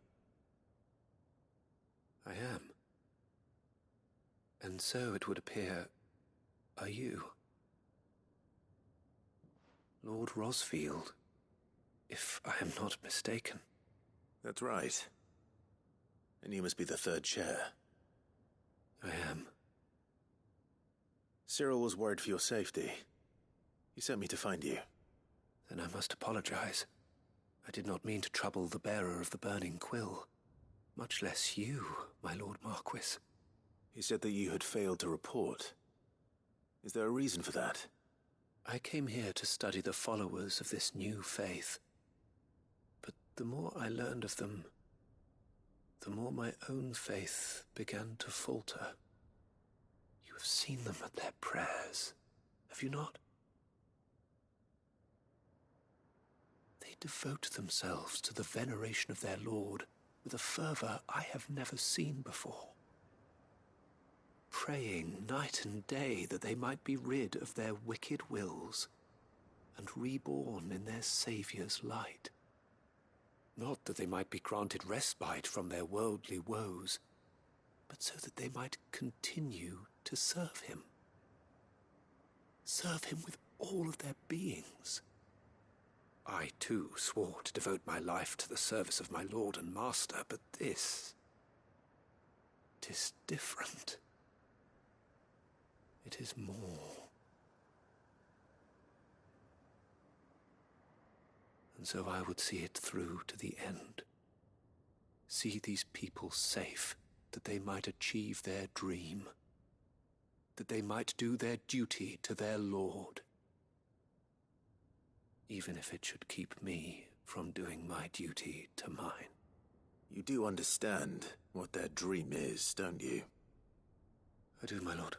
I am. And so it would appear, are you? Lord Rosfield, if I am not mistaken. That's right. And you must be the third chair. I am. Cyril was worried for your safety. He sent me to find you. Then I must apologize. I did not mean to trouble the bearer of the burning quill. Much less you, my Lord Marquis. He said that you had failed to report. Is there a reason for that? I came here to study the followers of this new faith. But the more I learned of them, the more my own faith began to falter. You have seen them at their prayers, have you not? They devote themselves to the veneration of their Lord with a fervor I have never seen before. Praying night and day that they might be rid of their wicked wills and reborn in their Saviour's light. Not that they might be granted respite from their worldly woes, but so that they might continue to serve him. Serve him with all of their beings. I, too, swore to devote my life to the service of my Lord and Master, but this... 'tis different. It is more. And so I would see it through to the end. See these people safe, that they might achieve their dream. That they might do their duty to their Lord. Even if it should keep me from doing my duty to mine. You do understand what their dream is, don't you? I do, my lord.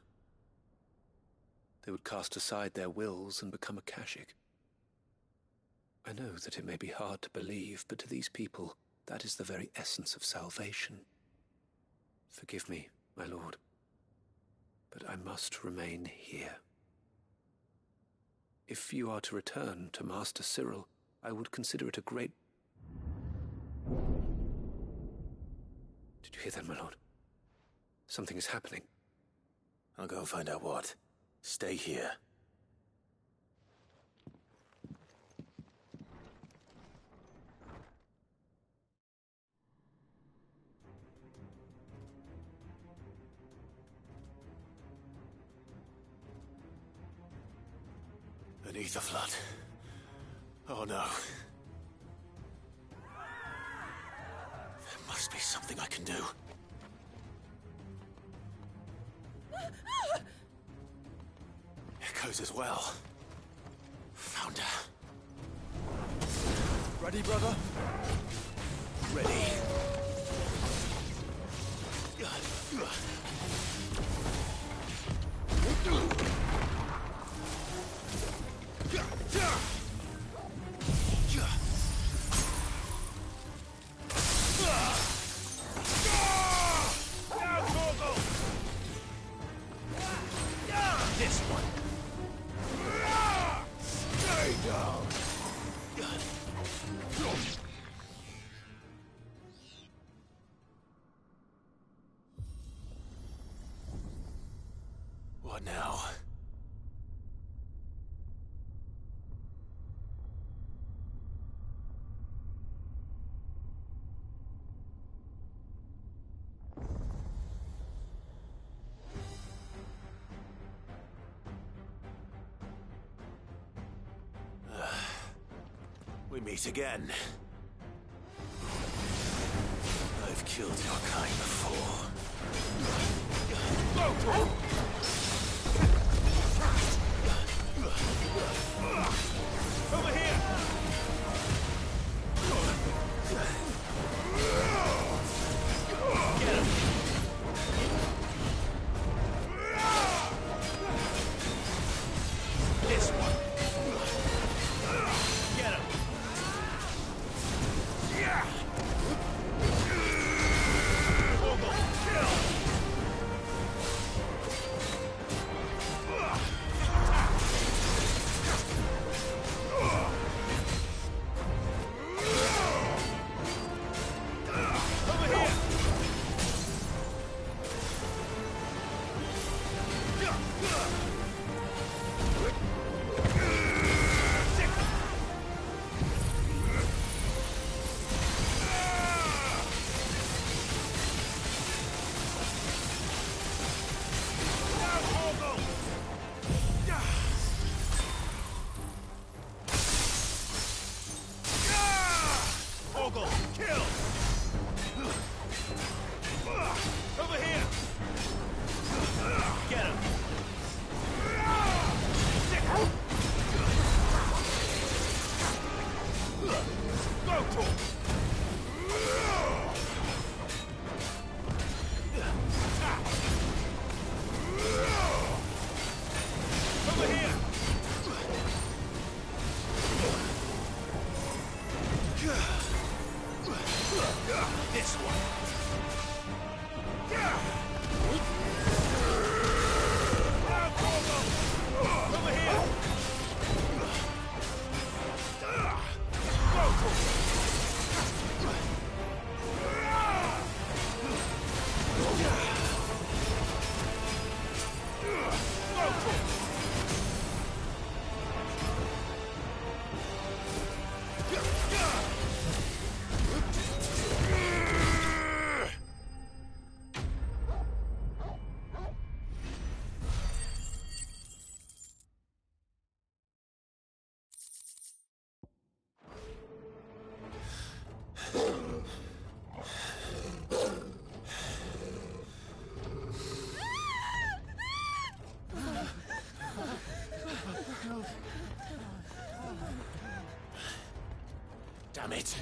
They would cast aside their wills and become a Kashik. I know that it may be hard to believe, but to these people, that is the very essence of salvation. Forgive me, my lord, but I must remain here. If you are to return to Master Cyril, I would consider it a great... Did you hear that, my lord? Something is happening. I'll go and find out what. Stay here. An ether flood. Oh no. There must be something I can do. Echoes as well. Found her. Ready, brother? Ready. This one. Stay down. What now? We meet again. killed your kind before. Over here! Get him! This one! Get him! Yeah! Mogul, kill! Mogul, kill! Over here! Get him! Go to him! Over here! This one! Over here! Go to him! Go to him! Damn it!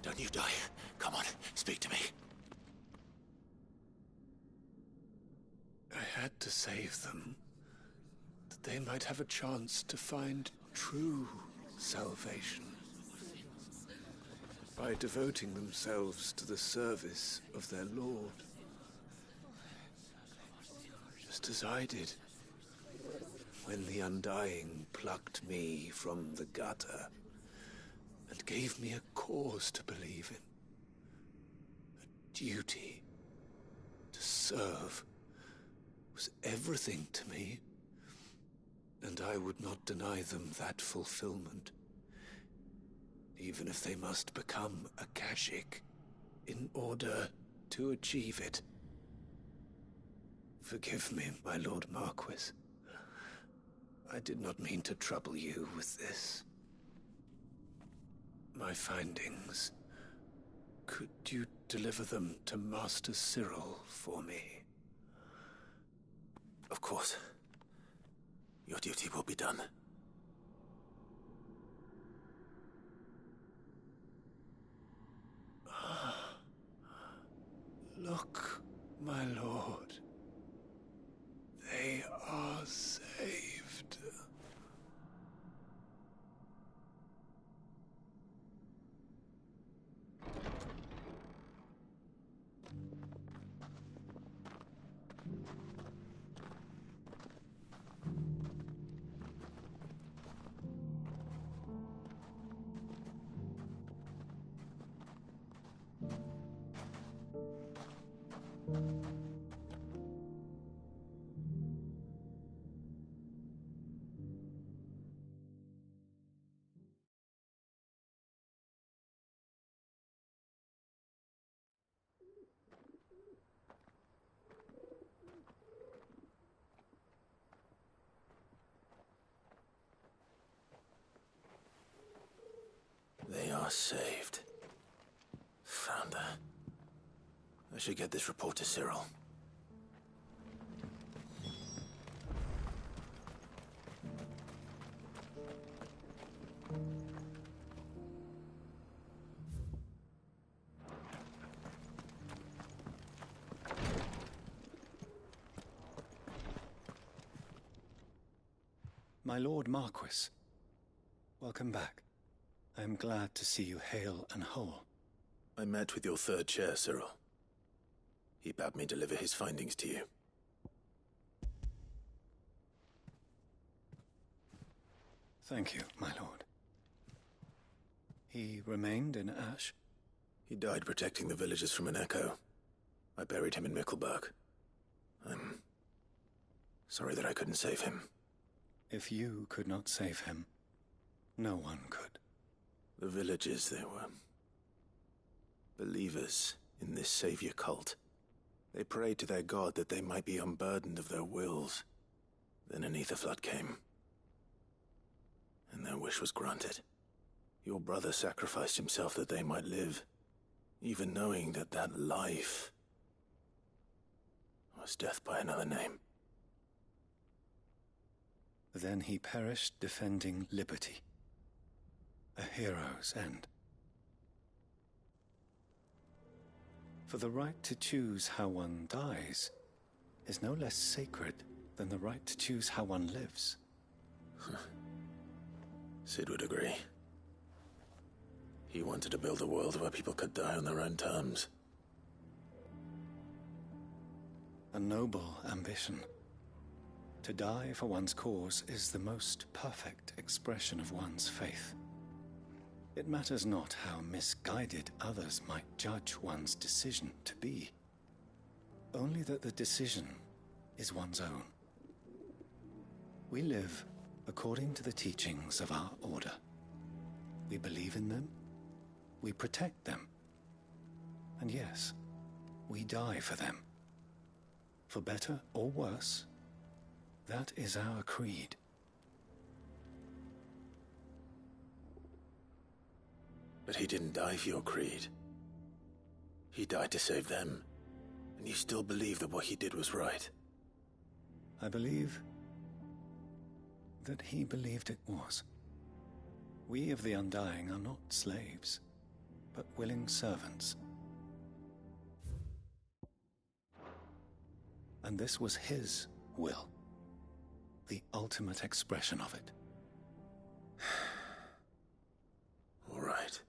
Don't you die. Come on, speak to me. I had to save them, that they might have a chance to find true salvation by devoting themselves to the service of their Lord. Just as I did when the Undying plucked me from the gutter and gave me a cause to believe in, a duty to serve was everything to me, and I would not deny them that fulfillment, even if they must become a Kashyyyk in order to achieve it. Forgive me, my Lord Marquis. I did not mean to trouble you with this. My findings. Could you deliver them to Master Cyril for me? Of course. Your duty will be done. Look, my lord. They are saved. are saved. Found her. I should get this report to Cyril. My Lord Marquis, welcome back. I am glad to see you hale and whole. I met with your third chair, Cyril. He bade me deliver his findings to you. Thank you, my lord. He remained in Ash? He died protecting the villagers from an echo. I buried him in Mickleburg. I'm sorry that I couldn't save him. If you could not save him, no one could. The villagers, they were believers in this savior cult. They prayed to their god that they might be unburdened of their wills. Then an ether flood came, and their wish was granted. Your brother sacrificed himself that they might live, even knowing that that life was death by another name. Then he perished defending liberty. A hero's end. For the right to choose how one dies is no less sacred than the right to choose how one lives. Sid would agree. He wanted to build a world where people could die on their own terms. A noble ambition. To die for one's cause is the most perfect expression of one's faith. It matters not how misguided others might judge one's decision to be. Only that the decision is one's own. We live according to the teachings of our order. We believe in them, we protect them, and yes, we die for them. For better or worse, that is our creed. But he didn't die for your creed. He died to save them, and you still believe that what he did was right. I believe that he believed it was. We of the Undying are not slaves, but willing servants. And this was his will, the ultimate expression of it. All right.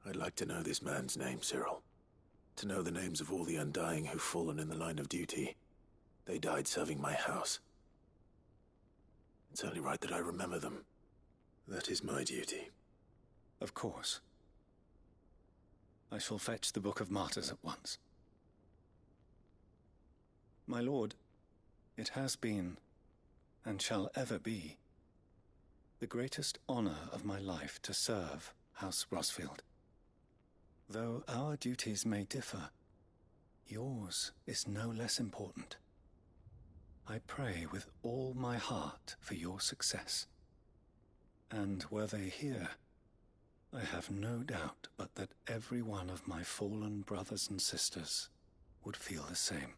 I'd like to know this man's name, Cyril. To know the names of all the Undying who've fallen in the line of duty. They died serving my house. It's only right that I remember them. That is my duty. Of course. I shall fetch the Book of Martyrs at once. My lord, it has been, and shall ever be, the greatest honor of my life to serve House Rosfield. Though our duties may differ, yours is no less important. I pray with all my heart for your success. And were they here, I have no doubt but that every one of my fallen brothers and sisters would feel the same.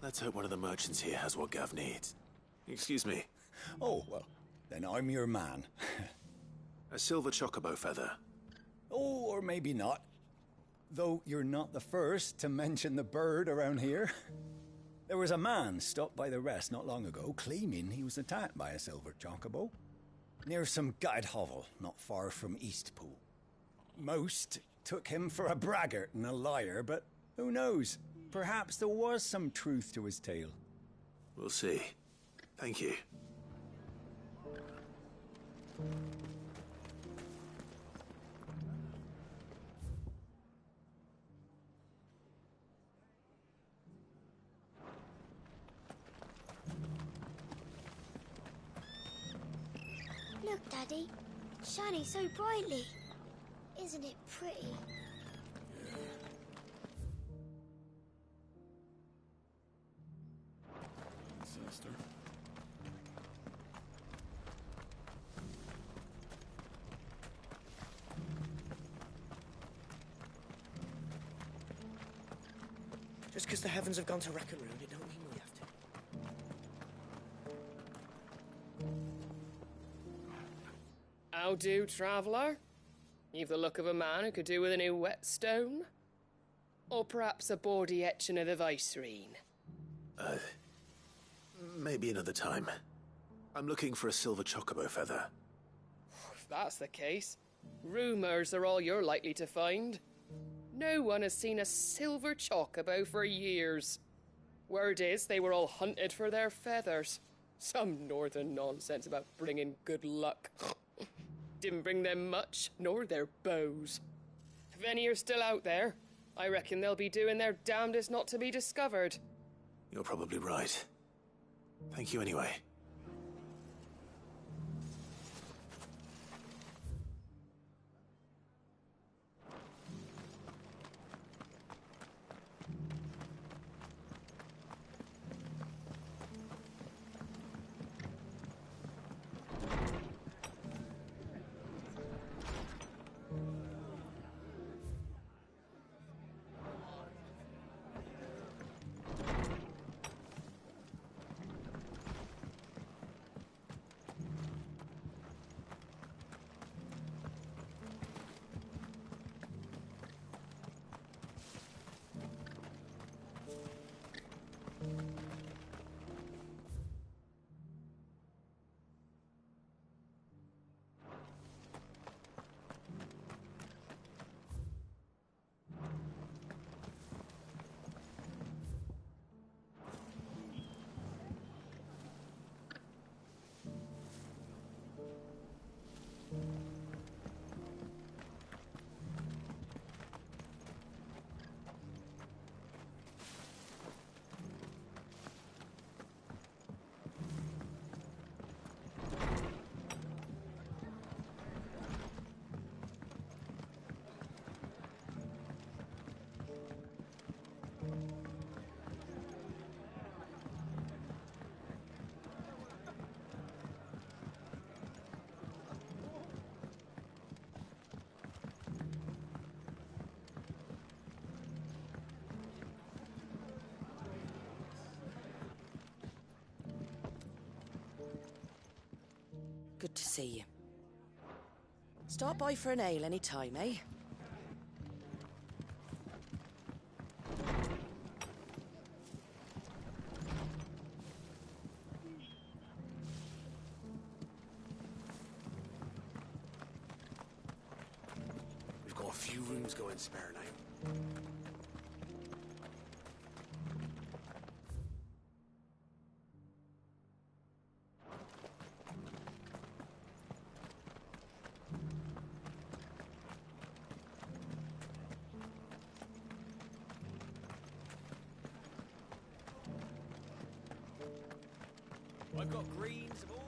Let's hope one of the merchants here has what Gav needs. Excuse me. Oh, well, then I'm your man. A silver chocobo feather. Oh, or maybe not. Though you're not the first to mention the bird around here. There was a man stopped by the rest not long ago, claiming he was attacked by a silver chocobo near some gutted hovel not far from Eastpool. Most took him for a braggart and a liar, but who knows? Perhaps there was some truth to his tale. We'll see. Thank you. Look, Daddy. It's shining so brightly. Isn't it pretty? Sister. Just because the heavens have gone to wreck and ruin, it don't mean we have to. How do, traveller? You've the look of a man who could do with a new whetstone. Or perhaps a bawdy etching of the Vicereine. Maybe another time. I'm looking for a silver chocobo feather. If that's the case, rumours are all you're likely to find. No one has seen a silver chocobo for years. Word is they were all hunted for their feathers. Some northern nonsense about bringing good luck. Didn't bring them much, nor their bows. If any are still out there, I reckon they'll be doing their damnedest not to be discovered. You're probably right. Thank you anyway. Good to see you. Stop by for an ale any time, eh? We've got a few rooms going spare now. I've got greens of all.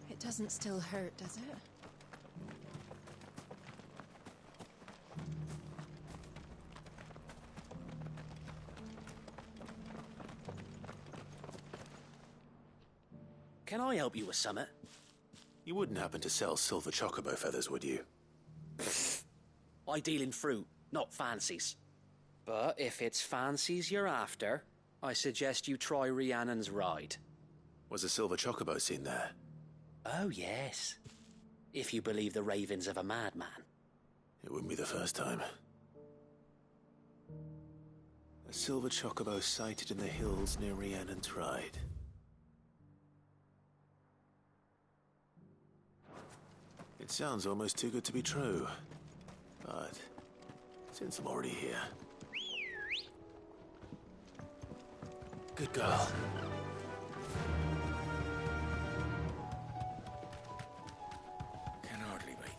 It doesn't still hurt, does it? Can I help you with something? You wouldn't happen to sell silver chocobo feathers, would you? I deal in fruit, not fancies. But if it's fancies you're after, I suggest you try Rhiannon's Ride. Was a silver chocobo seen there? Oh, yes. If you believe the ravings of a madman. It wouldn't be the first time. A silver chocobo sighted in the hills near Rhiannon's Ride. It sounds almost too good to be true. But since I'm already here... Good girl. Can hardly wait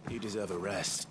you. You deserve a rest.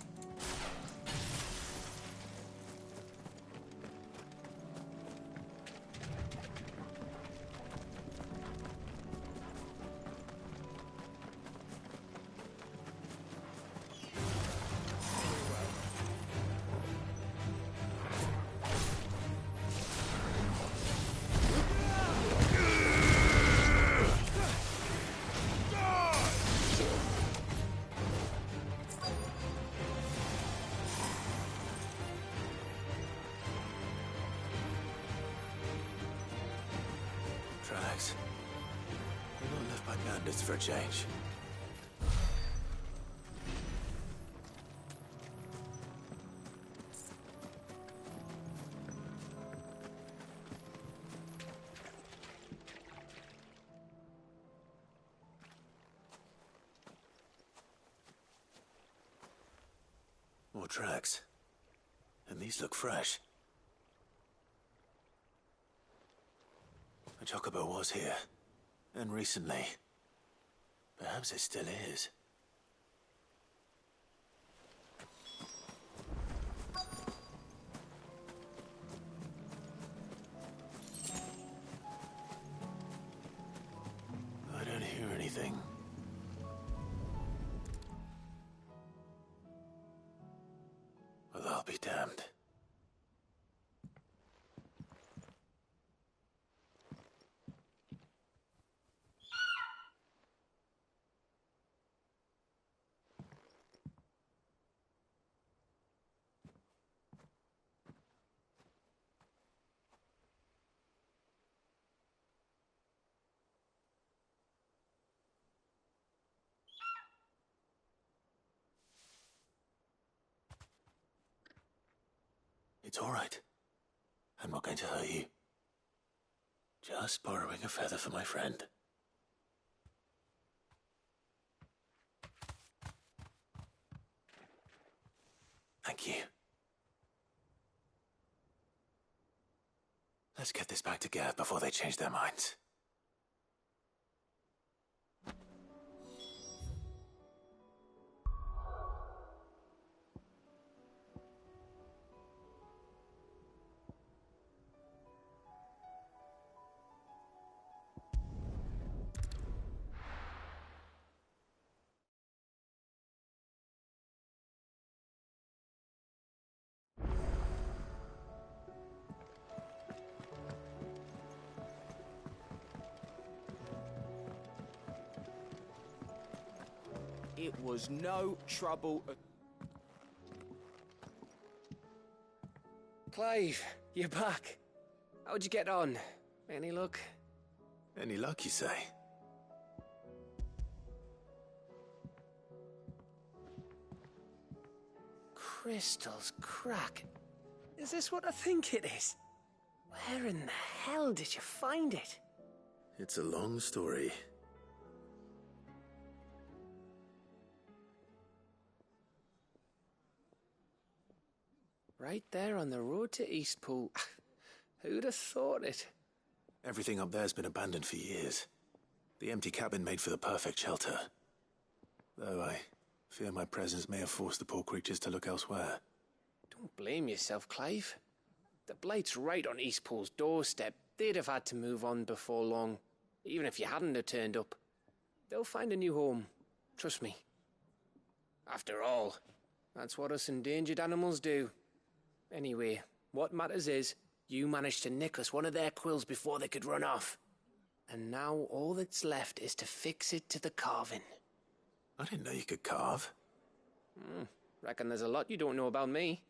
Tracks. They're not left by bandits for a change. More tracks. And these look fresh. A chocobo was here. And recently. Perhaps it still is. I don't hear anything. Well, I'll be damned. It's all right. I'm not going to hurt you. Just borrowing a feather for my friend. Thank you. Let's get this back to Gav before they change their minds. It was no trouble at... Clive, you're back. How'd you get on? Any luck? Any luck, you say? Crystal's crack. Is this what I think it is? Where in the hell did you find it? It's a long story. Right there on the road to Eastpool. Who'd have thought it? Everything up there's been abandoned for years. The empty cabin made for the perfect shelter. Though I fear my presence may have forced the poor creatures to look elsewhere. Don't blame yourself, Clive. The Blight's right on Eastpool's doorstep. They'd have had to move on before long, even if you hadn't have turned up. They'll find a new home. Trust me. After all, that's what us endangered animals do. Anyway, what matters is, you managed to nick us one of their quills before they could run off. And now all that's left is to fix it to the carving. I didn't know you could carve. Reckon there's a lot you don't know about me.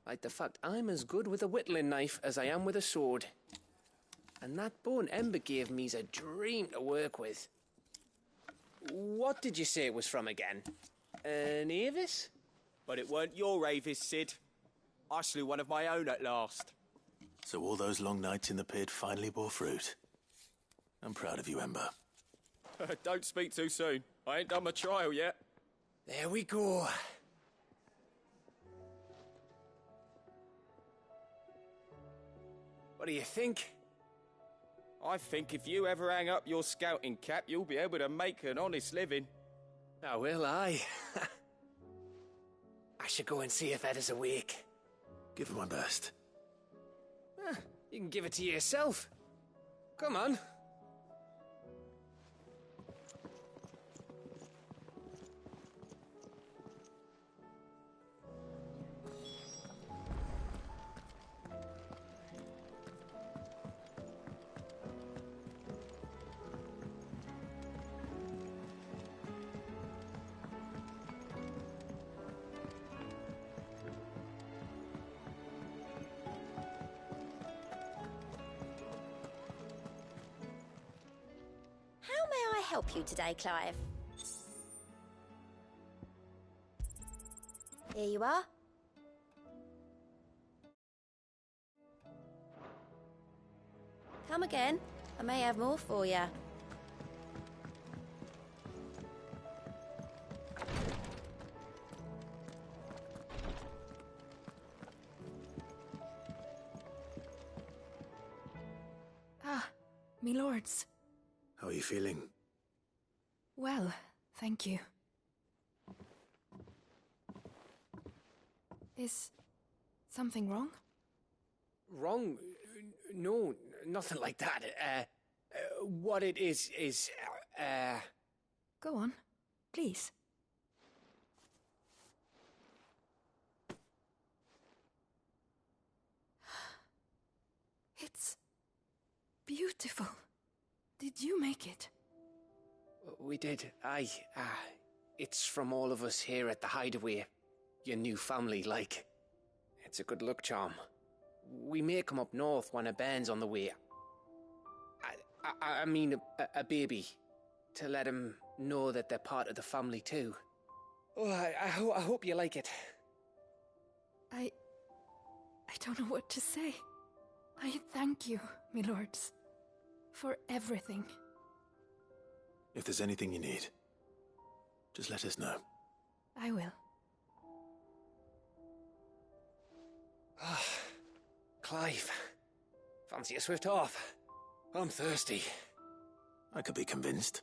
Like the fact I'm as good with a whittling knife as I am with a sword. And that bone Ember gave me's a dream to work with. What did you say it was from again? An Avis? But it weren't your Avis, Sid. I slew one of my own at last. So all those long nights in the pit finally bore fruit. I'm proud of you, Ember. Don't speak too soon. I ain't done my trial yet. There we go. What do you think? I think if you ever hang up your scouting cap, you'll be able to make an honest living. Oh, will I? I should go and see if Ed is awake. Give it my best. You can give it to yourself. Come on. Help you today, Clive? Here you are. Come again. I may have more for you. Ah, me lords. How are you feeling? Well, thank you. Is something wrong? Wrong? No, nothing like that. What it is... Go on, please. It's beautiful. Did you make it? We did. Aye. It's from all of us here at the Hideaway. Your new family, like. It's a good luck charm. We may come up north when a band's on the way. I mean a baby. To let him know that they're part of the family too. Oh, I hope you like it. I don't know what to say. I thank you, my lords, for everything. If there's anything you need, just let us know. I will. Clive, fancy a swift off? I'm thirsty. I could be convinced.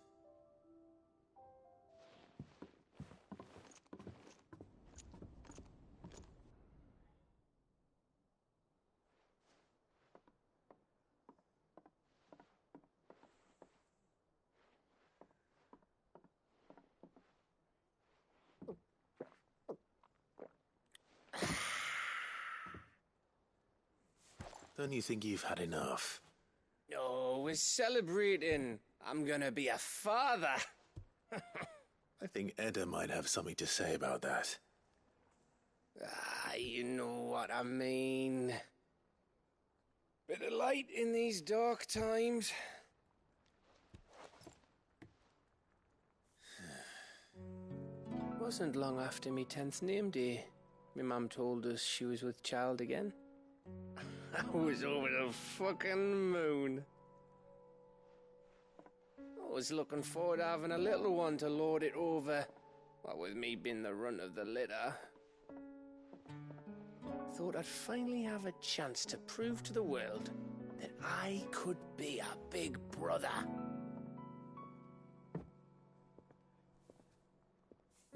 Don't you think you've had enough? No, we're celebrating. I'm gonna be a father. I think Edda might have something to say about that. You know what I mean. Bit of light in these dark times. Wasn't long after me 10th name day, my mum told us she was with child again. I was over the fucking moon. I was looking forward to having a little one to lord it over, what with me being the runt of the litter. Thought I'd finally have a chance to prove to the world that I could be a big brother.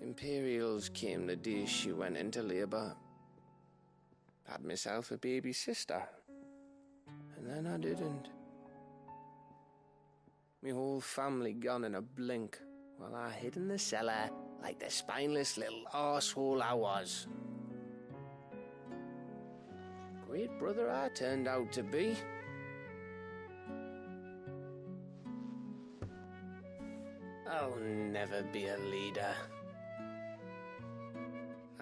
Imperials came the day she went into labour. Had myself a baby sister. And then I didn't. Me whole family gone in a blink, while I hid in the cellar like the spineless little arsehole I was. Great brother I turned out to be. I'll never be a leader.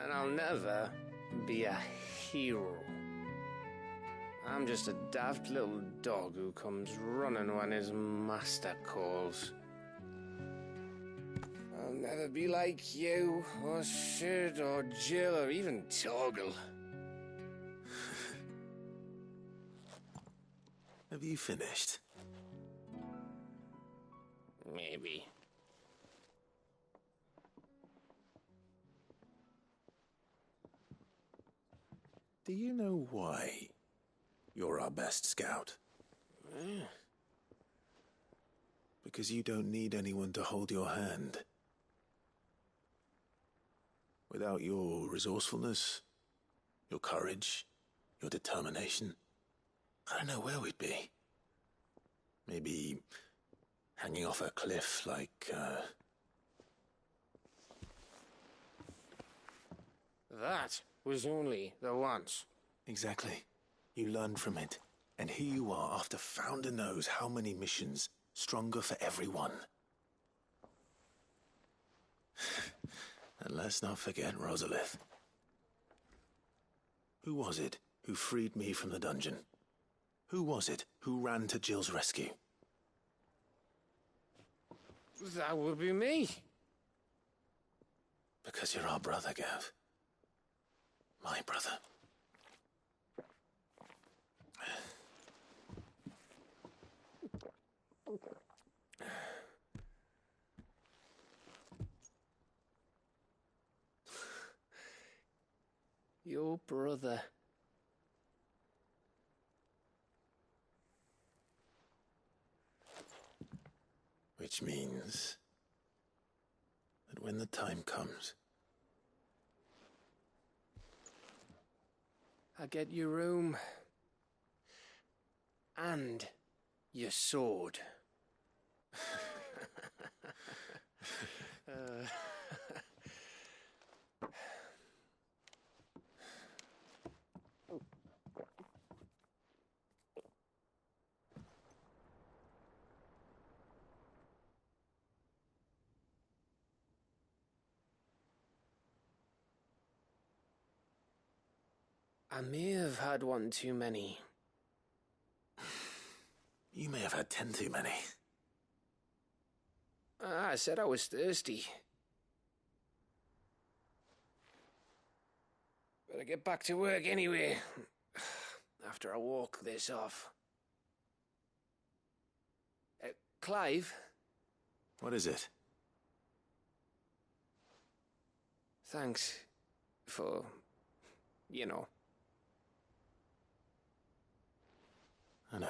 And I'll never be a hero. I'm just a daft little dog who comes running when his master calls. I'll never be like you, or Sid, or Jill, or even Torgal. Have you finished? Maybe. Do you know why you're our best scout? Because you don't need anyone to hold your hand. Without your resourcefulness, your courage, your determination, I don't know where we'd be. Maybe hanging off a cliff like, That was only the once. Exactly. You learned from it. And here you are, after Founder knows how many missions, stronger for everyone. And let's not forget Rosalith. Who was it who freed me from the dungeon? Who was it who ran to Jill's rescue? That would be me. Because you're our brother, Gav. My brother. Your brother. Which means that when the time comes, I get your room. And your sword. I may have had one too many. You may have had 10 too many. I said I was thirsty. Better get back to work anyway, after I walk this off. Clive? What is it? Thanks for, you know. I know.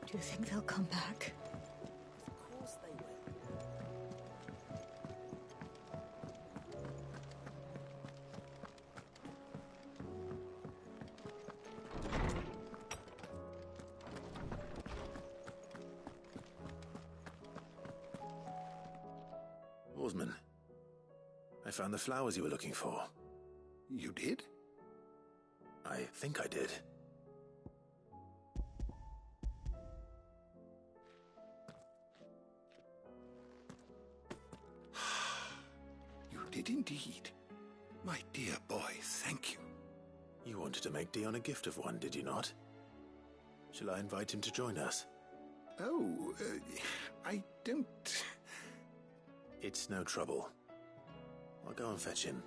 Do you think they'll come back? Of course they will. Oarsman, I found the flowers you were looking for. You did? I think I did. You did indeed. My dear boy, thank you. You wanted to make Dion a gift of one, did you not? Shall I invite him to join us? Oh, I don't... It's no trouble. I'll go and fetch him.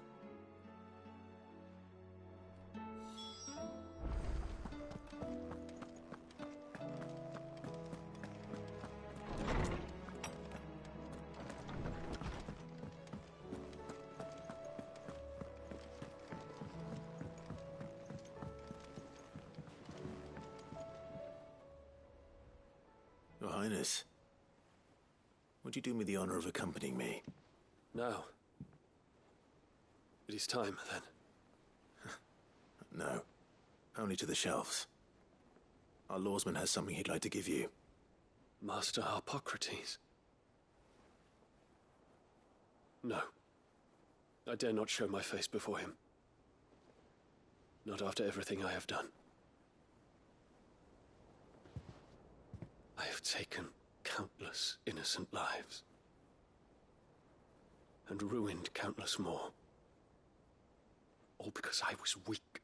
Your Highness, would you do me the honor of accompanying me? No. It is time, then. No. Only to the shelves. Our lawsman has something he'd like to give you. Master Harpocrates. No. I dare not show my face before him. Not after everything I have done. I have taken countless innocent lives. And ruined countless more. All because I was weak.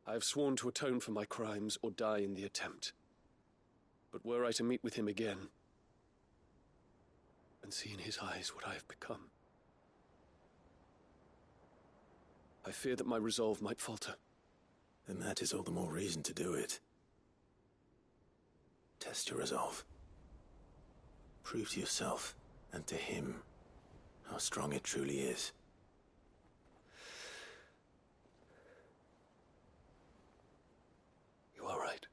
I have sworn to atone for my crimes or die in the attempt. But were I to meet with him again, and see in his eyes what I have become, I fear that my resolve might falter. Then that is all the more reason to do it. Test your resolve. Prove to yourself, and to him, how strong it truly is. You are right.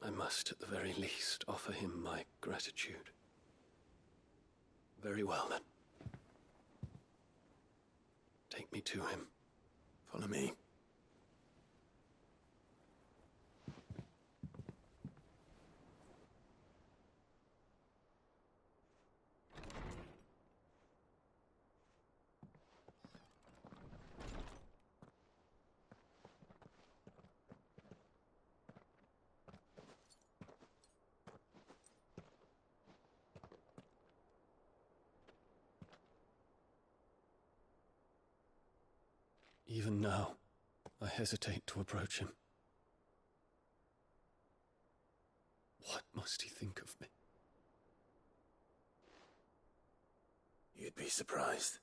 I must, at the very least, offer him my gratitude. Very well, then. Take me to him. Follow me. Even now, I hesitate to approach him. What must he think of me? You'd be surprised.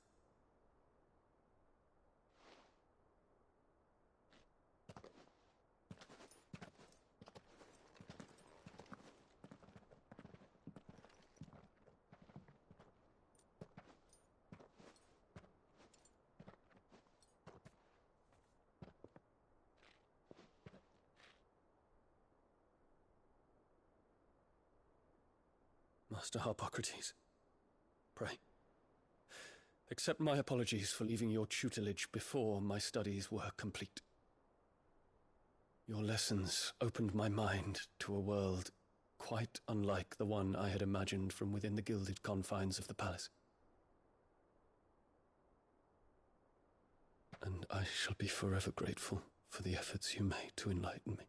Master Harpocrates, pray, accept my apologies for leaving your tutelage before my studies were complete. Your lessons opened my mind to a world quite unlike the one I had imagined from within the gilded confines of the palace. And I shall be forever grateful for the efforts you made to enlighten me.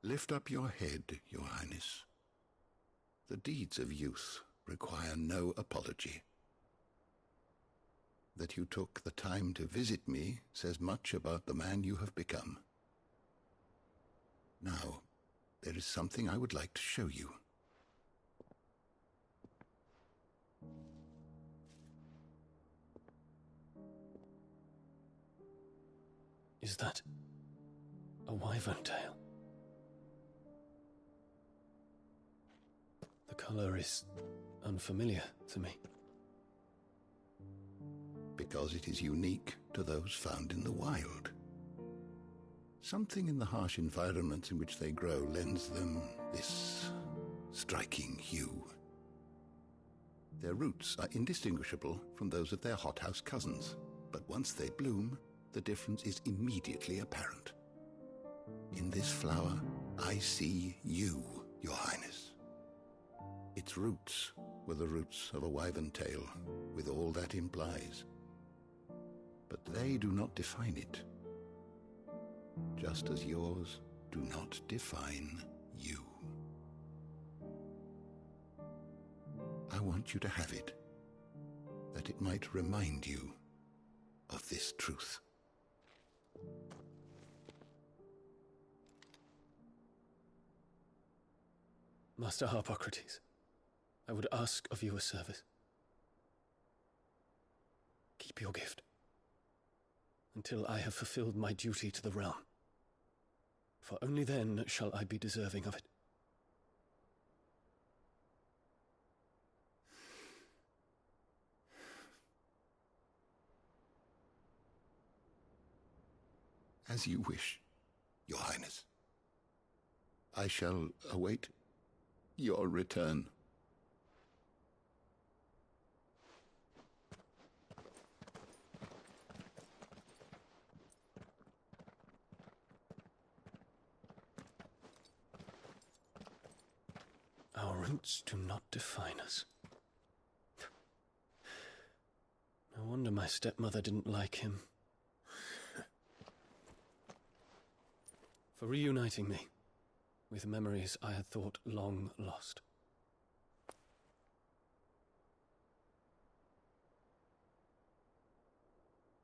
Lift up your head, Your Highness. The deeds of youth require no apology. That you took the time to visit me says much about the man you have become. Now, there is something I would like to show you. Is that a wyvern tail? The color is unfamiliar to me. Because it is unique to those found in the wild. Something in the harsh environments in which they grow lends them this striking hue. Their roots are indistinguishable from those of their hothouse cousins, but once they bloom, the difference is immediately apparent. In this flower, I see you, Your Highness. Its roots were the roots of a wyvern tail, with all that implies. But they do not define it, just as yours do not define you. I want you to have it, that it might remind you of this truth. Master Harpocrates, I would ask of you a service. Keep your gift until I have fulfilled my duty to the realm, for only then shall I be deserving of it. As you wish, Your Highness. I shall await your return. Our roots do not define us. No wonder my stepmother didn't like him. For reuniting me with memories I had thought long lost.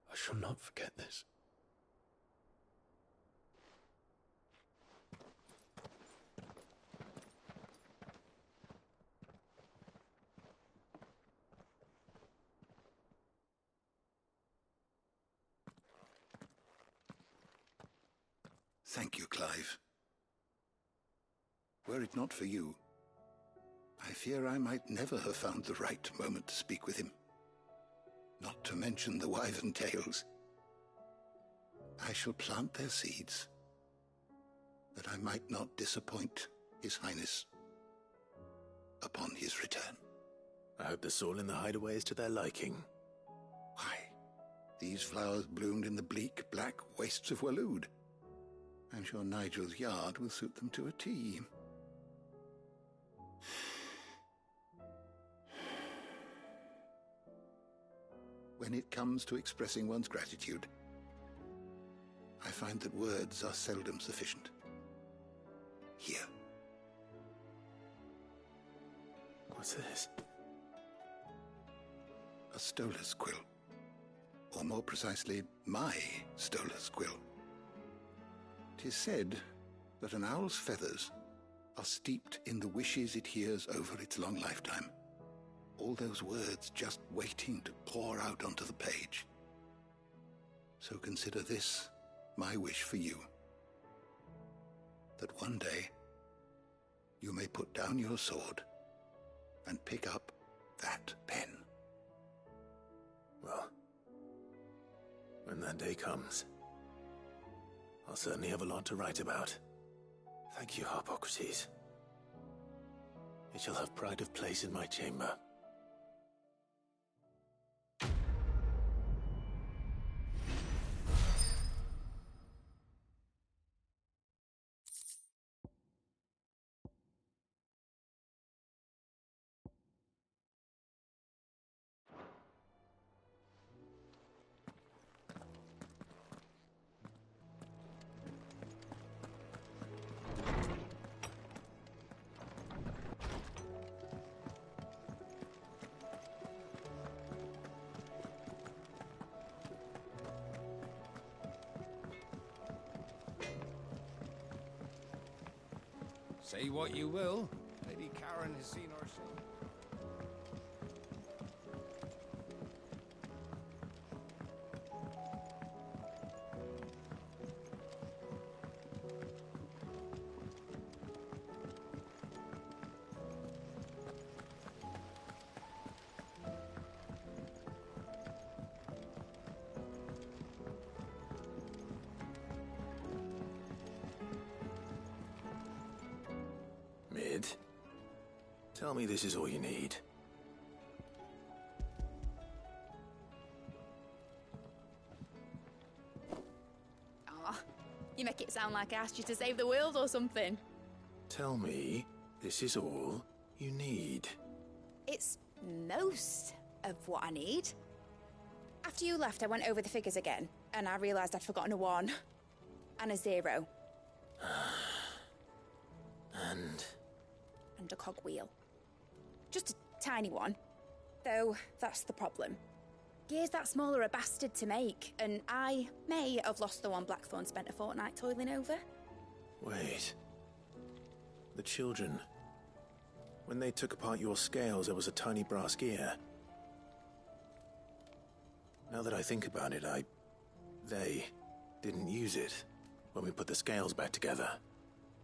I shall not forget this. Thank you, Clive. Were it not for you, I fear I might never have found the right moment to speak with him. Not to mention the wyvern tales. I shall plant their seeds, that I might not disappoint His Highness upon his return. I hope the soil in the hideaway is to their liking. Why, these flowers bloomed in the bleak, black wastes of Waloed. I'm sure Nigel's yard will suit them to a T. When it comes to expressing one's gratitude, I find that words are seldom sufficient. Here. What's this? A Stolas quill. Or more precisely, my Stolas quill. 'Tis said that an owl's feathers are steeped in the wishes it hears over its long lifetime. All those words just waiting to pour out onto the page. So consider this my wish for you. That one day you may put down your sword and pick up that pen. Well, when that day comes, I'll certainly have a lot to write about. Thank you, Harpocrates. It shall have pride of place in my chamber. Say what you will, Lady Karen has seen our son. Mid, tell me this is all you need. Aw, you make it sound like I asked you to save the world or something. Tell me this is all you need. It's most of what I need. After you left, I went over the figures again, and I realised I'd forgotten a 1 and a 0. And a cogwheel. Just a tiny one. Though, that's the problem. Gears that small are a bastard to make, and I may have lost the one Blackthorn spent a fortnight toiling over. Wait. The children. When they took apart your scales, there was a tiny brass gear. Now that I think about it, they didn't use it when we put the scales back together.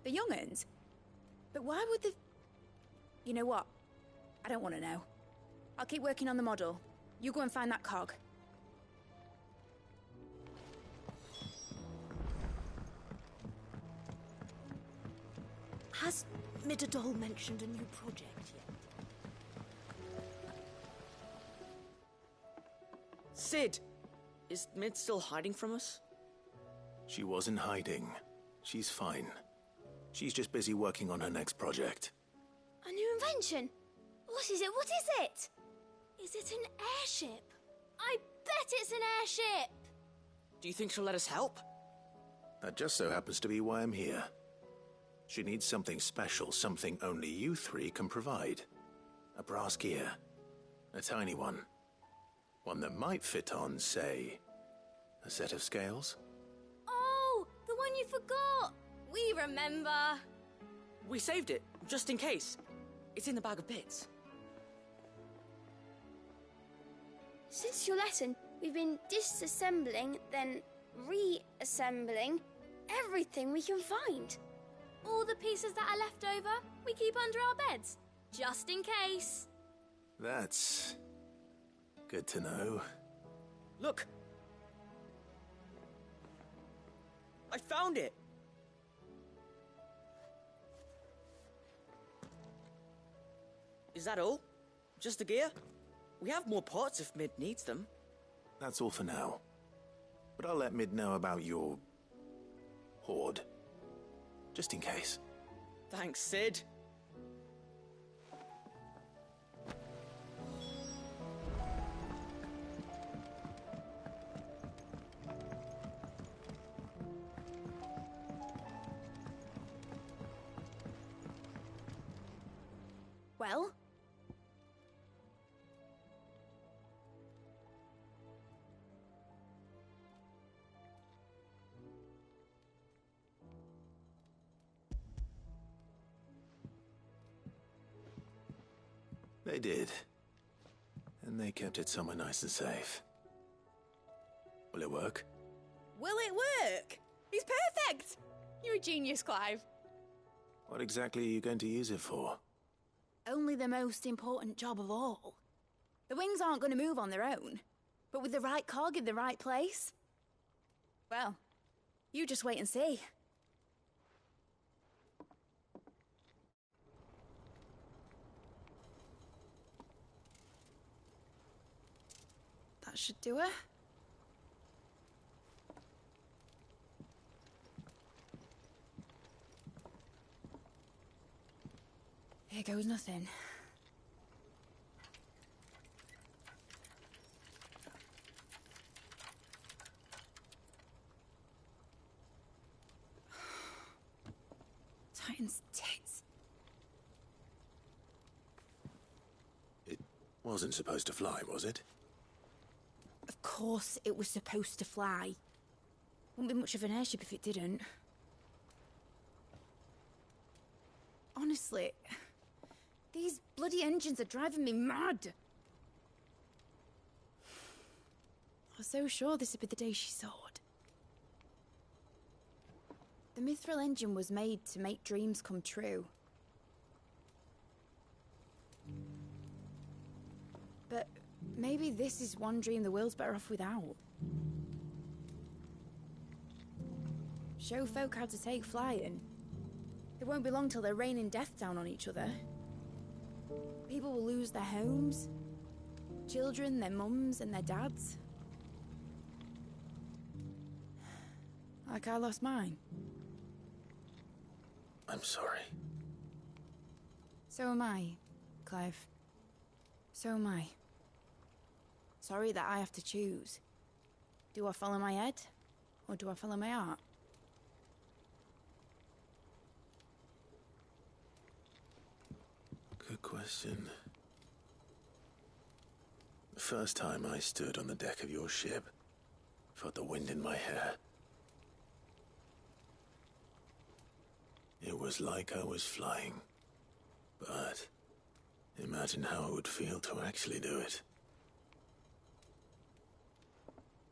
The young'uns? But why would the... You know what? I don't want to know. I'll keep working on the model. You go and find that cog. Has Midadol mentioned a new project yet? Sid! Is Mid still hiding from us? She wasn't hiding. She's fine. She's just busy working on her next project. A new invention. What is it? What is it? Is it an airship? I bet it's an airship! Do you think she'll let us help? That just so happens to be why I'm here. She needs something special, something only you three can provide. A brass gear. A tiny one. One that might fit on, say, a set of scales? Oh, the one you forgot! We remember! We saved it, just in case. It's in the bag of bits. Since your lesson, we've been disassembling, then reassembling everything we can find. All the pieces that are left over, we keep under our beds, just in case. That's good to know. Look! I found it! Is that all? Just the gear? We have more parts if Mid needs them. That's all for now. But I'll let Mid know about your hoard. Just in case. Thanks, Sid. Well? They did. And they kept it somewhere nice and safe. Will it work? Will it work? It's perfect! You're a genius, Clive. What exactly are you going to use it for? Only the most important job of all. The wings aren't going to move on their own, but with the right cog in the right place. Well, you just wait and see. That should do it. Here goes nothing. Titan's tits. It wasn't supposed to fly, was it? Of course it was supposed to fly. Wouldn't be much of an airship if it didn't. Honestly, these bloody engines are driving me mad. I was so sure this would be the day she soared. The Mithril engine was made to make dreams come true. But maybe this is one dream the world's better off without. Show folk how to take flying. It won't be long till they're raining death down on each other. People will lose their homes, children, their mums and their dads. Like I lost mine. I'm sorry. So am I, Clive. So am I. Sorry that I have to choose. Do I follow my head, or do I follow my heart? Good question. The first time I stood on the deck of your ship, felt the wind in my hair. It was like I was flying. But imagine how it would feel to actually do it.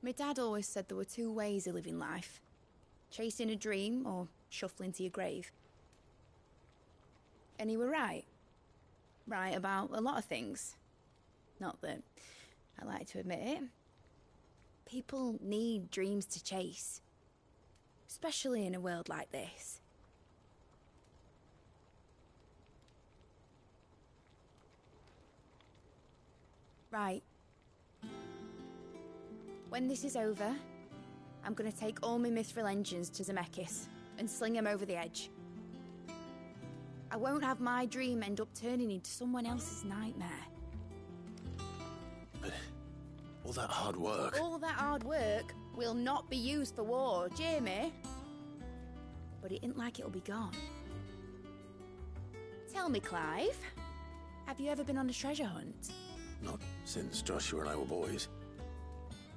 My dad always said there were two ways of living life. Chasing a dream or shuffling to your grave. And he were right. Right about a lot of things. Not that I like to admit it. People need dreams to chase. Especially in a world like this. Right. When this is over, I'm gonna take all my Mithril engines to Zemeckis and sling them over the edge. I won't have my dream end up turning into someone else's nightmare. But all that hard work... All that hard work will not be used for war, Jamie. But it ain't like it'll be gone. Tell me, Clive, have you ever been on a treasure hunt? Not since Joshua and I were boys.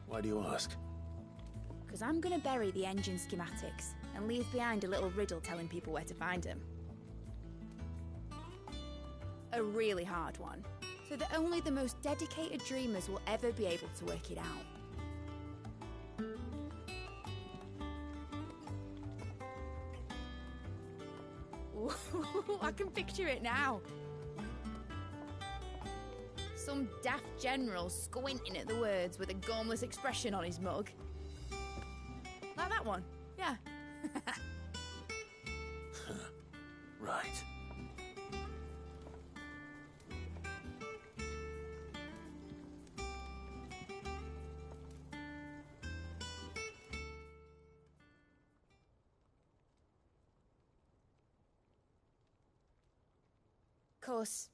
Why do you ask? Because I'm going to bury the engine schematics and leave behind a little riddle telling people where to find them. A really hard one, so that only the most dedicated dreamers will ever be able to work it out. Ooh, I can picture it now. Some daft general squinting at the words with a gormless expression on his mug. Like that one, yeah. Right. Of course,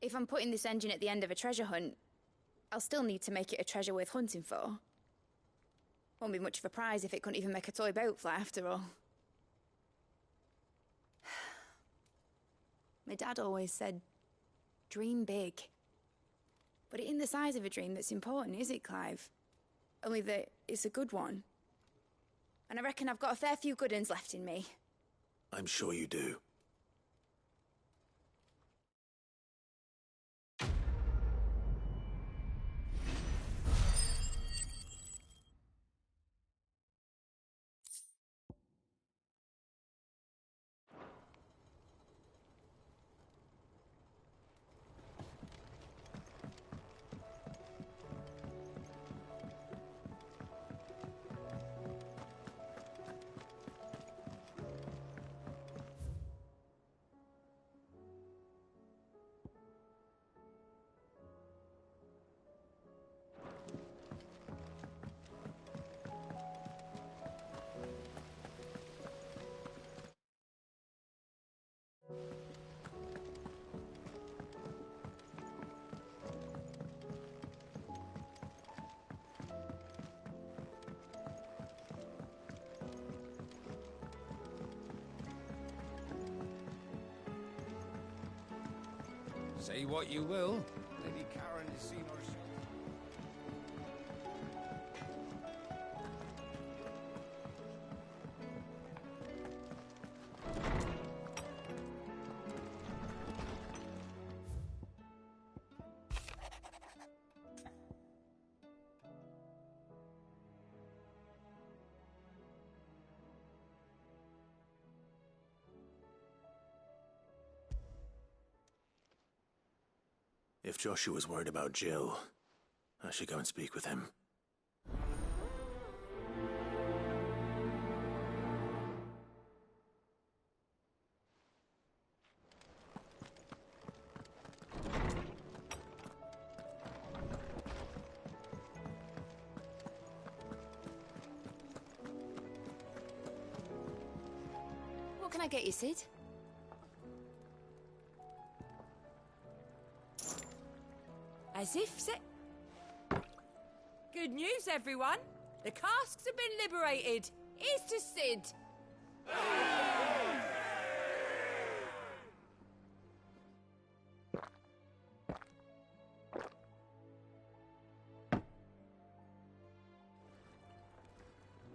if I'm putting this engine at the end of a treasure hunt, I'll still need to make it a treasure worth hunting for. Won't be much of a prize if it couldn't even make a toy boat fly after all. My dad always said, dream big. But it ain't the size of a dream that's important, is it, Clive? Only that it's a good one. And I reckon I've got a fair few good uns left in me. I'm sure you do. Say what you will, Lady Karen has seen our show. If Joshua's worried about Jill, I should go and speak with him. What can I get you, Sid? As if Good news, everyone! The casks have been liberated. Here's to Sid.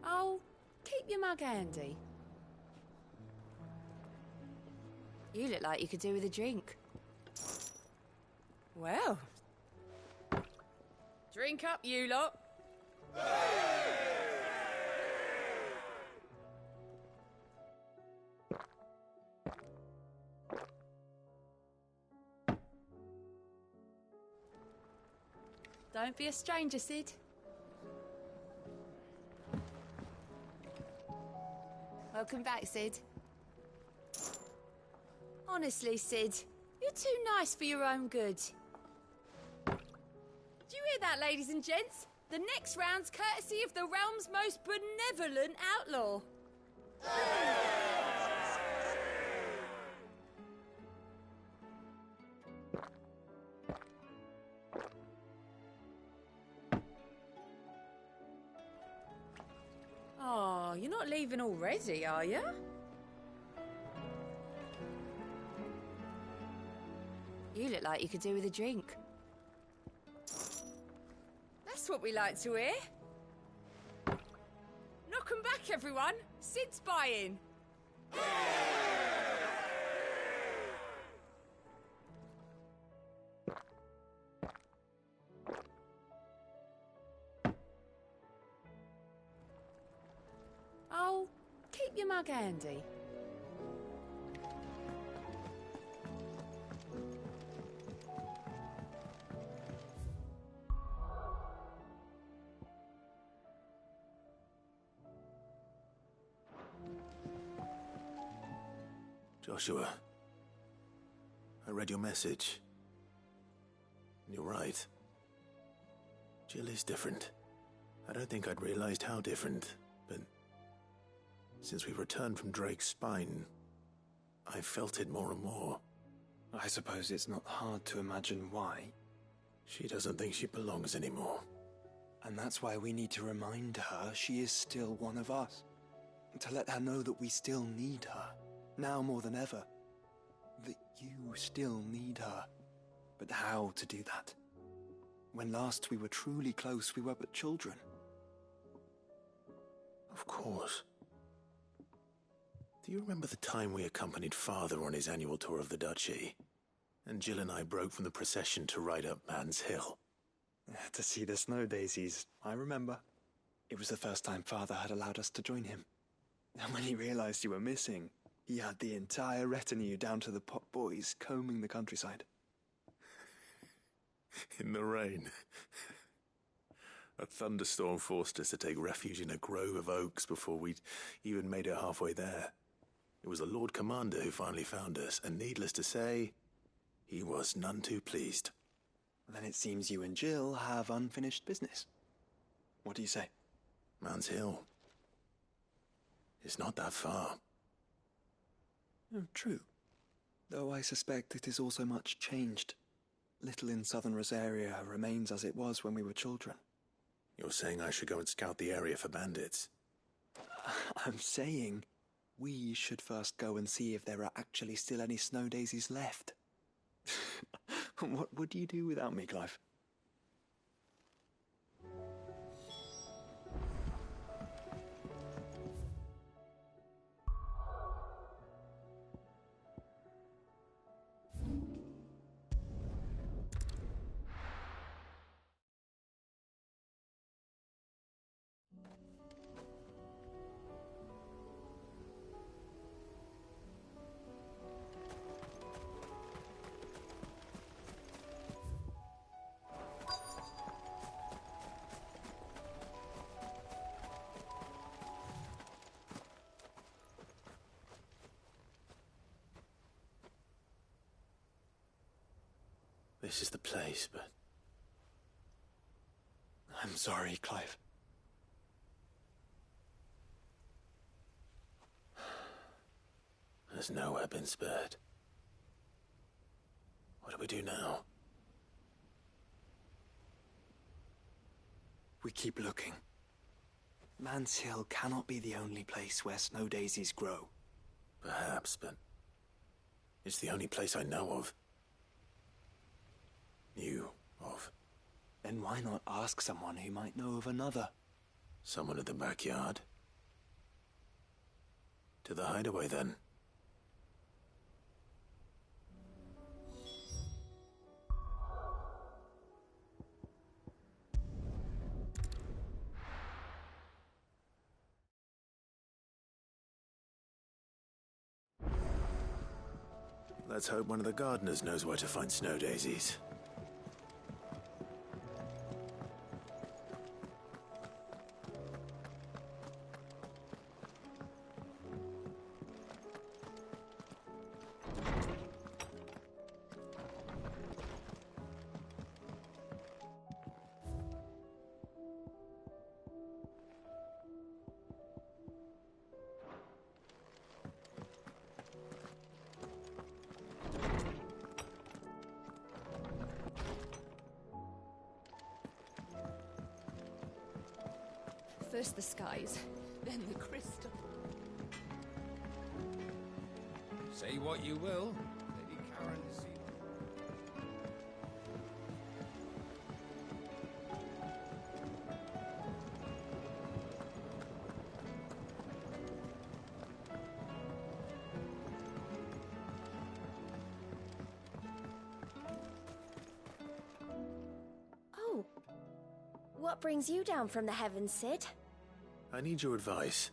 Oh, keep your mug handy. You look like you could do with a drink. Well, drink up, you lot. Don't be a stranger, Sid. Welcome back, Sid. Honestly, Sid, you're too nice for your own good. Do you hear that, ladies and gents? The next round's courtesy of the realm's most benevolent outlaw. you're not leaving already, are you? You look like you could do with a drink. That's what we like to hear. Knock 'em back, everyone. Sid's buying. Oh, keep your mug handy. Joshua, I read your message. You're right. Jill is different. I don't think I'd realized how different, but since we returned from Drake's spine, I've felt it more and more. I suppose it's not hard to imagine why. She doesn't think she belongs anymore. And that's why we need to remind her she is still one of us. To let her know that we still need her. Now more than ever. That you still need her. But how to do that? When last we were truly close, we were but children. Of course. Do you remember the time we accompanied Father on his annual tour of the Duchy? And Jill and I broke from the procession to ride up Man's Hill. To see the snow daisies, I remember. It was the first time Father had allowed us to join him. And when he realized you were missing, he had the entire retinue down to the pot boys combing the countryside. In the rain. A thunderstorm forced us to take refuge in a grove of oaks before we'd even made it halfway there. It was the Lord Commander who finally found us, and needless to say, he was none too pleased. Then it seems you and Jill have unfinished business. What do you say? Man's Hill. It's not that far. Oh, true. Though I suspect it is also much changed. Little in southern Rosaria remains as it was when we were children. You're saying I should go and scout the area for bandits? I'm saying we should first go and see if there are actually still any snow daisies left. What would you do without me, Clive? This is the place, but... I'm sorry, Clive. Has nowhere been spared. What do we do now? We keep looking. Man's Hill cannot be the only place where snow daisies grow. Perhaps, but it's the only place I know of. Knew of. Then why not ask someone who might know of another? Someone in the backyard? To the hideaway, then. Let's hope one of the gardeners knows where to find snow daisies. First the skies, then the crystal. Say what you will, Lady Karen has seen... Oh. What brings you down from the heavens, Cid? I need your advice.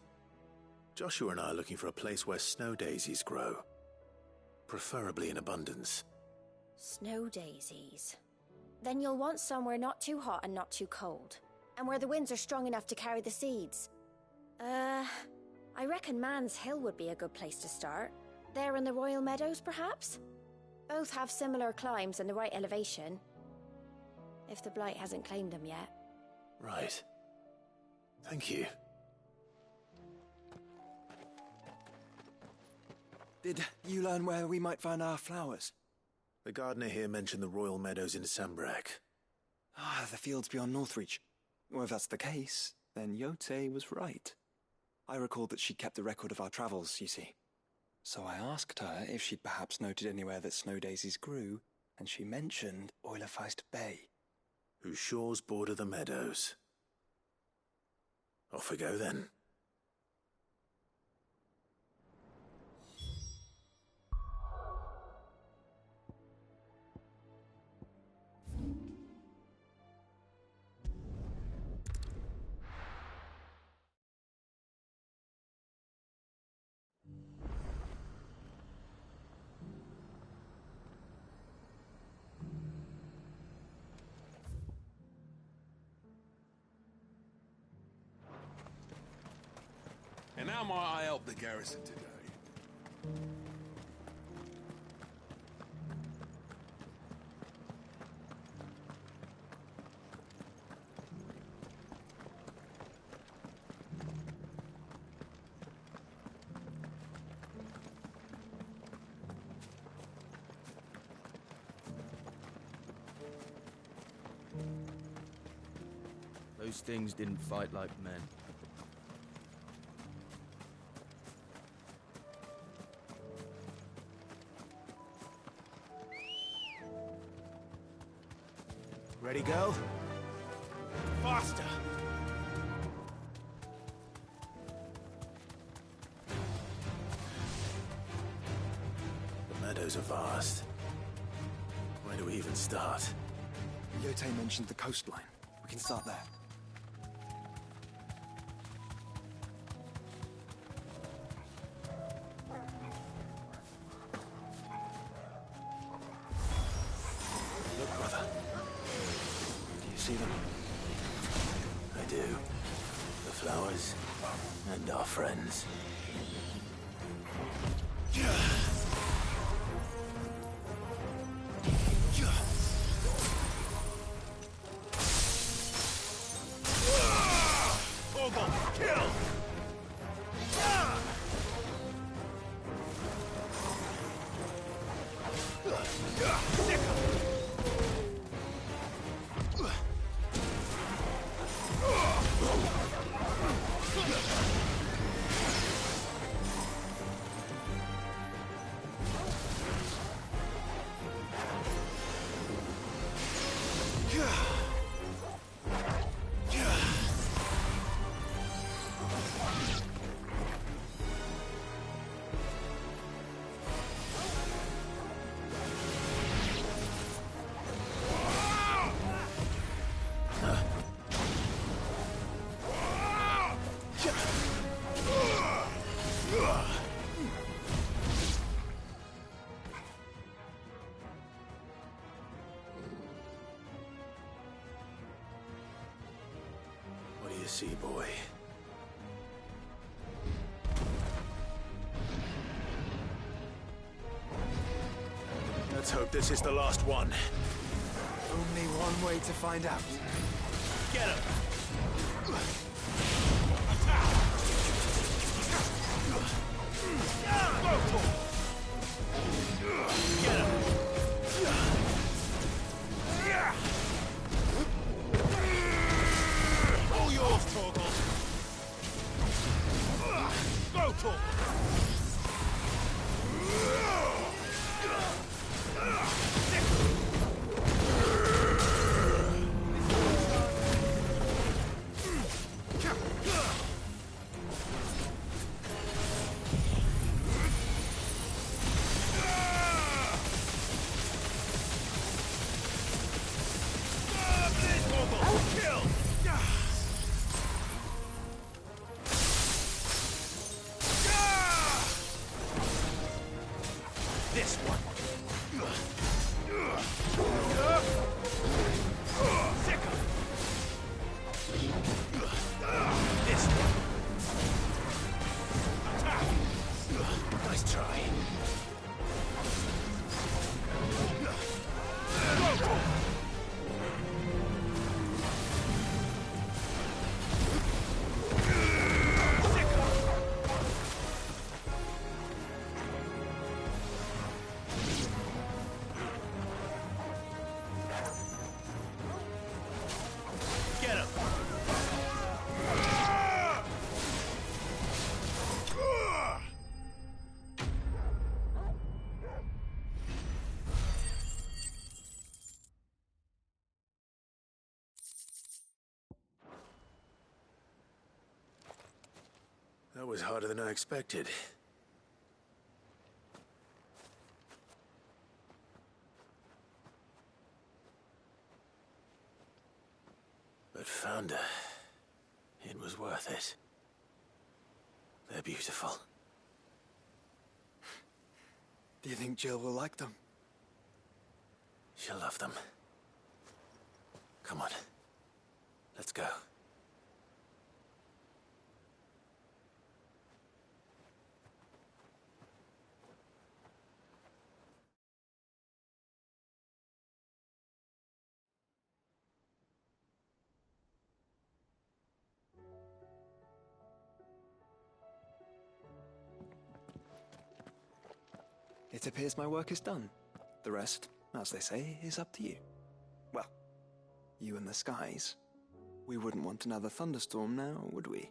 Joshua and I are looking for a place where snow daisies grow. Preferably in abundance. Snow daisies. Then you'll want somewhere not too hot and not too cold. And where the winds are strong enough to carry the seeds. I reckon Man's Hill would be a good place to start. There in the Royal Meadows, perhaps? Both have similar climbs and the right elevation. If the Blight hasn't claimed them yet. Right. Thank you. Did you learn where we might find our flowers? The gardener here mentioned the Royal Meadows in Sambrac. Ah, the fields beyond Northreach. Well, if that's the case, then Yote was right. I recalled that she kept a record of our travels, you see. So I asked her if she'd perhaps noted anywhere that snow daisies grew, and she mentioned Oilafeist Bay. Whose shores border the meadows. Off we go then. And how might I help the garrison today? Those things didn't fight like men. Ready, go? Faster! The meadows are vast. Where do we even start? Yote mentioned the coastline. We can start there. Look, brother. Do you see them? I do. The flowers and our friends. What do you see, boy? Let's hope this is the last one. Only one way to find out. Get him! All yours, Torgal. Go, Torgal. Nice try. Get him! That was harder than I expected. But found her. It was worth it. They're beautiful. Do you think Jill will like them? She'll love them. Come on. Let's go. It appears my work is done. The rest, as they say, is up to you. Well, you and the skies. We wouldn't want another thunderstorm now, would we?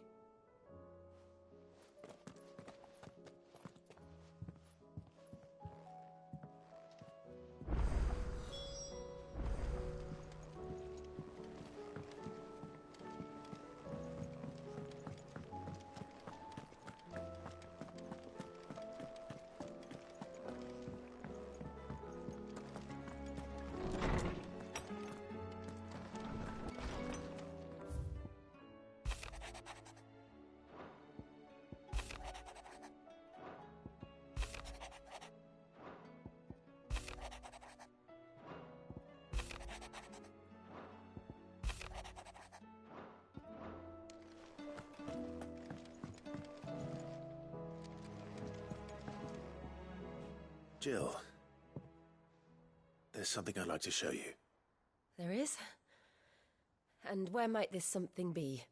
Jill, there's something I'd like to show you. There is? And where might this something be?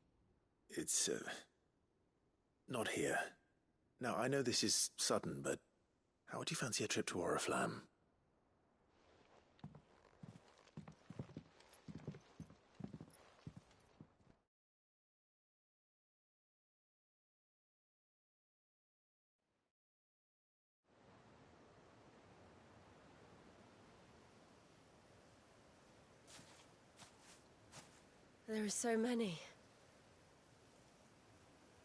It's, not here. Now, I know this is sudden, but how would you fancy a trip to Oriflamme? There are so many.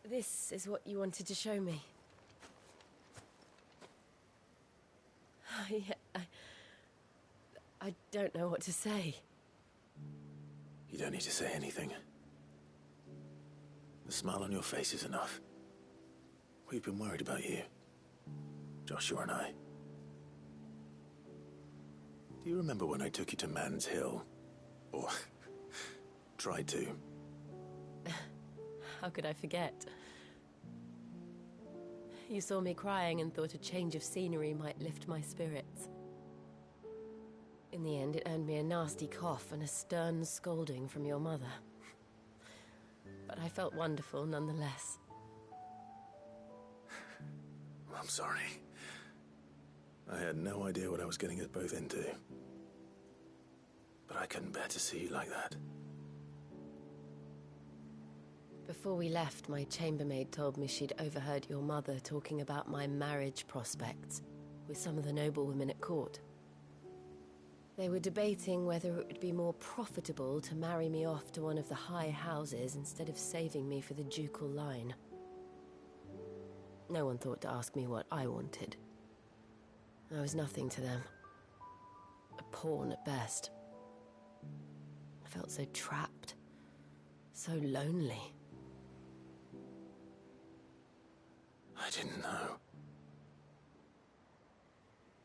This is what you wanted to show me. I don't know what to say. You don't need to say anything. The smile on your face is enough. We've been worried about you. Joshua and I. Do you remember when I took you to Man's Hill? Or tried to? How could I forget? You saw me crying and thought a change of scenery might lift my spirits. In the end, it earned me a nasty cough and a stern scolding from your mother. But I felt wonderful nonetheless. I'm sorry. I had no idea what I was getting us both into. But I couldn't bear to see you like that. Before we left, my chambermaid told me she'd overheard your mother talking about my marriage prospects with some of the noblewomen at court. They were debating whether it would be more profitable to marry me off to one of the high houses instead of saving me for the ducal line. No one thought to ask me what I wanted. I was nothing to them. A pawn at best. I felt so trapped, so lonely. I didn't know.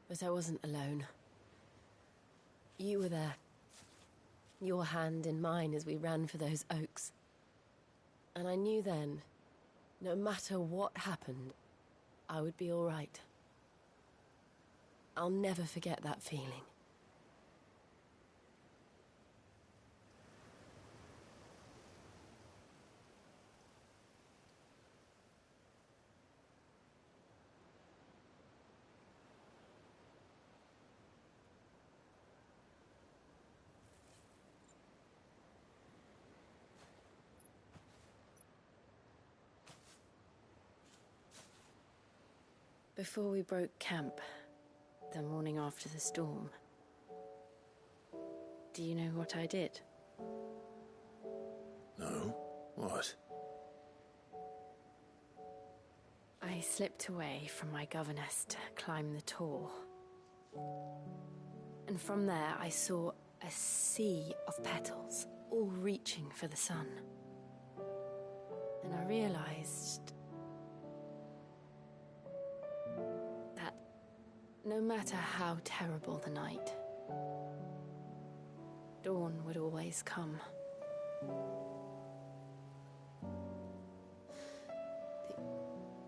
But I wasn't alone. You were there. Your hand in mine as we ran for those oaks. And I knew then, no matter what happened, I would be all right. I'll never forget that feeling. Before we broke camp, the morning after the storm, do you know what I did? No? What? I slipped away from my governess to climb the Tor. And from there I saw a sea of petals, all reaching for the sun. And I realized that no matter how terrible the night, dawn would always come.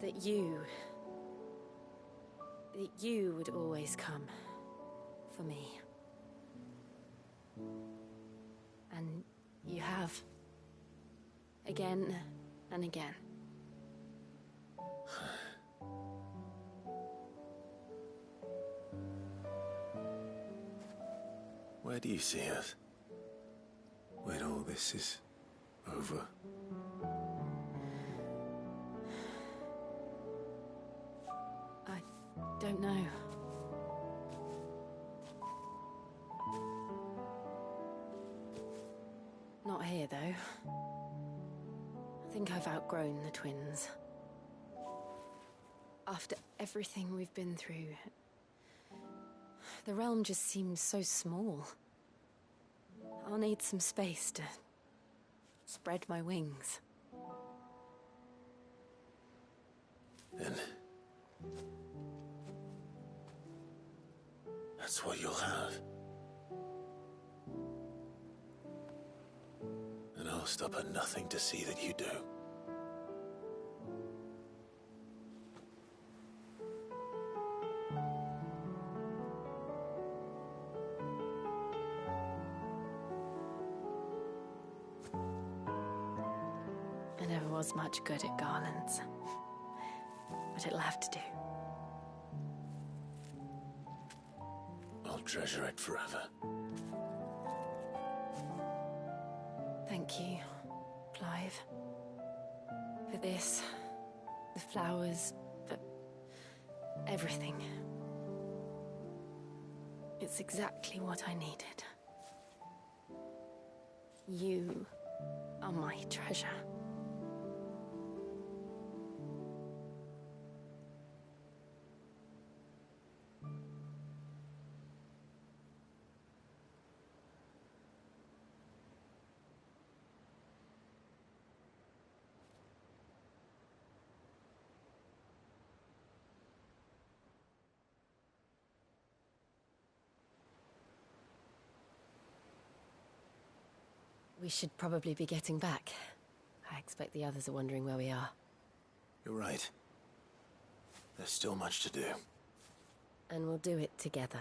That you would always come for me. And you have. Again and again. Where do you see us? When all this is over? I don't know. Not here, though. I think I've outgrown the twins. After everything we've been through, the realm just seems so small. I'll need some space to spread my wings. Then that's what you'll have. And I'll stop at nothing to see that you do. I never was much good at garlands, but it'll have to do. I'll treasure it forever. Thank you, Clive. For this, the flowers, for everything. It's exactly what I needed. You are my treasure. We should probably be getting back. I expect the others are wondering where we are. You're right. There's still much to do. And we'll do it together.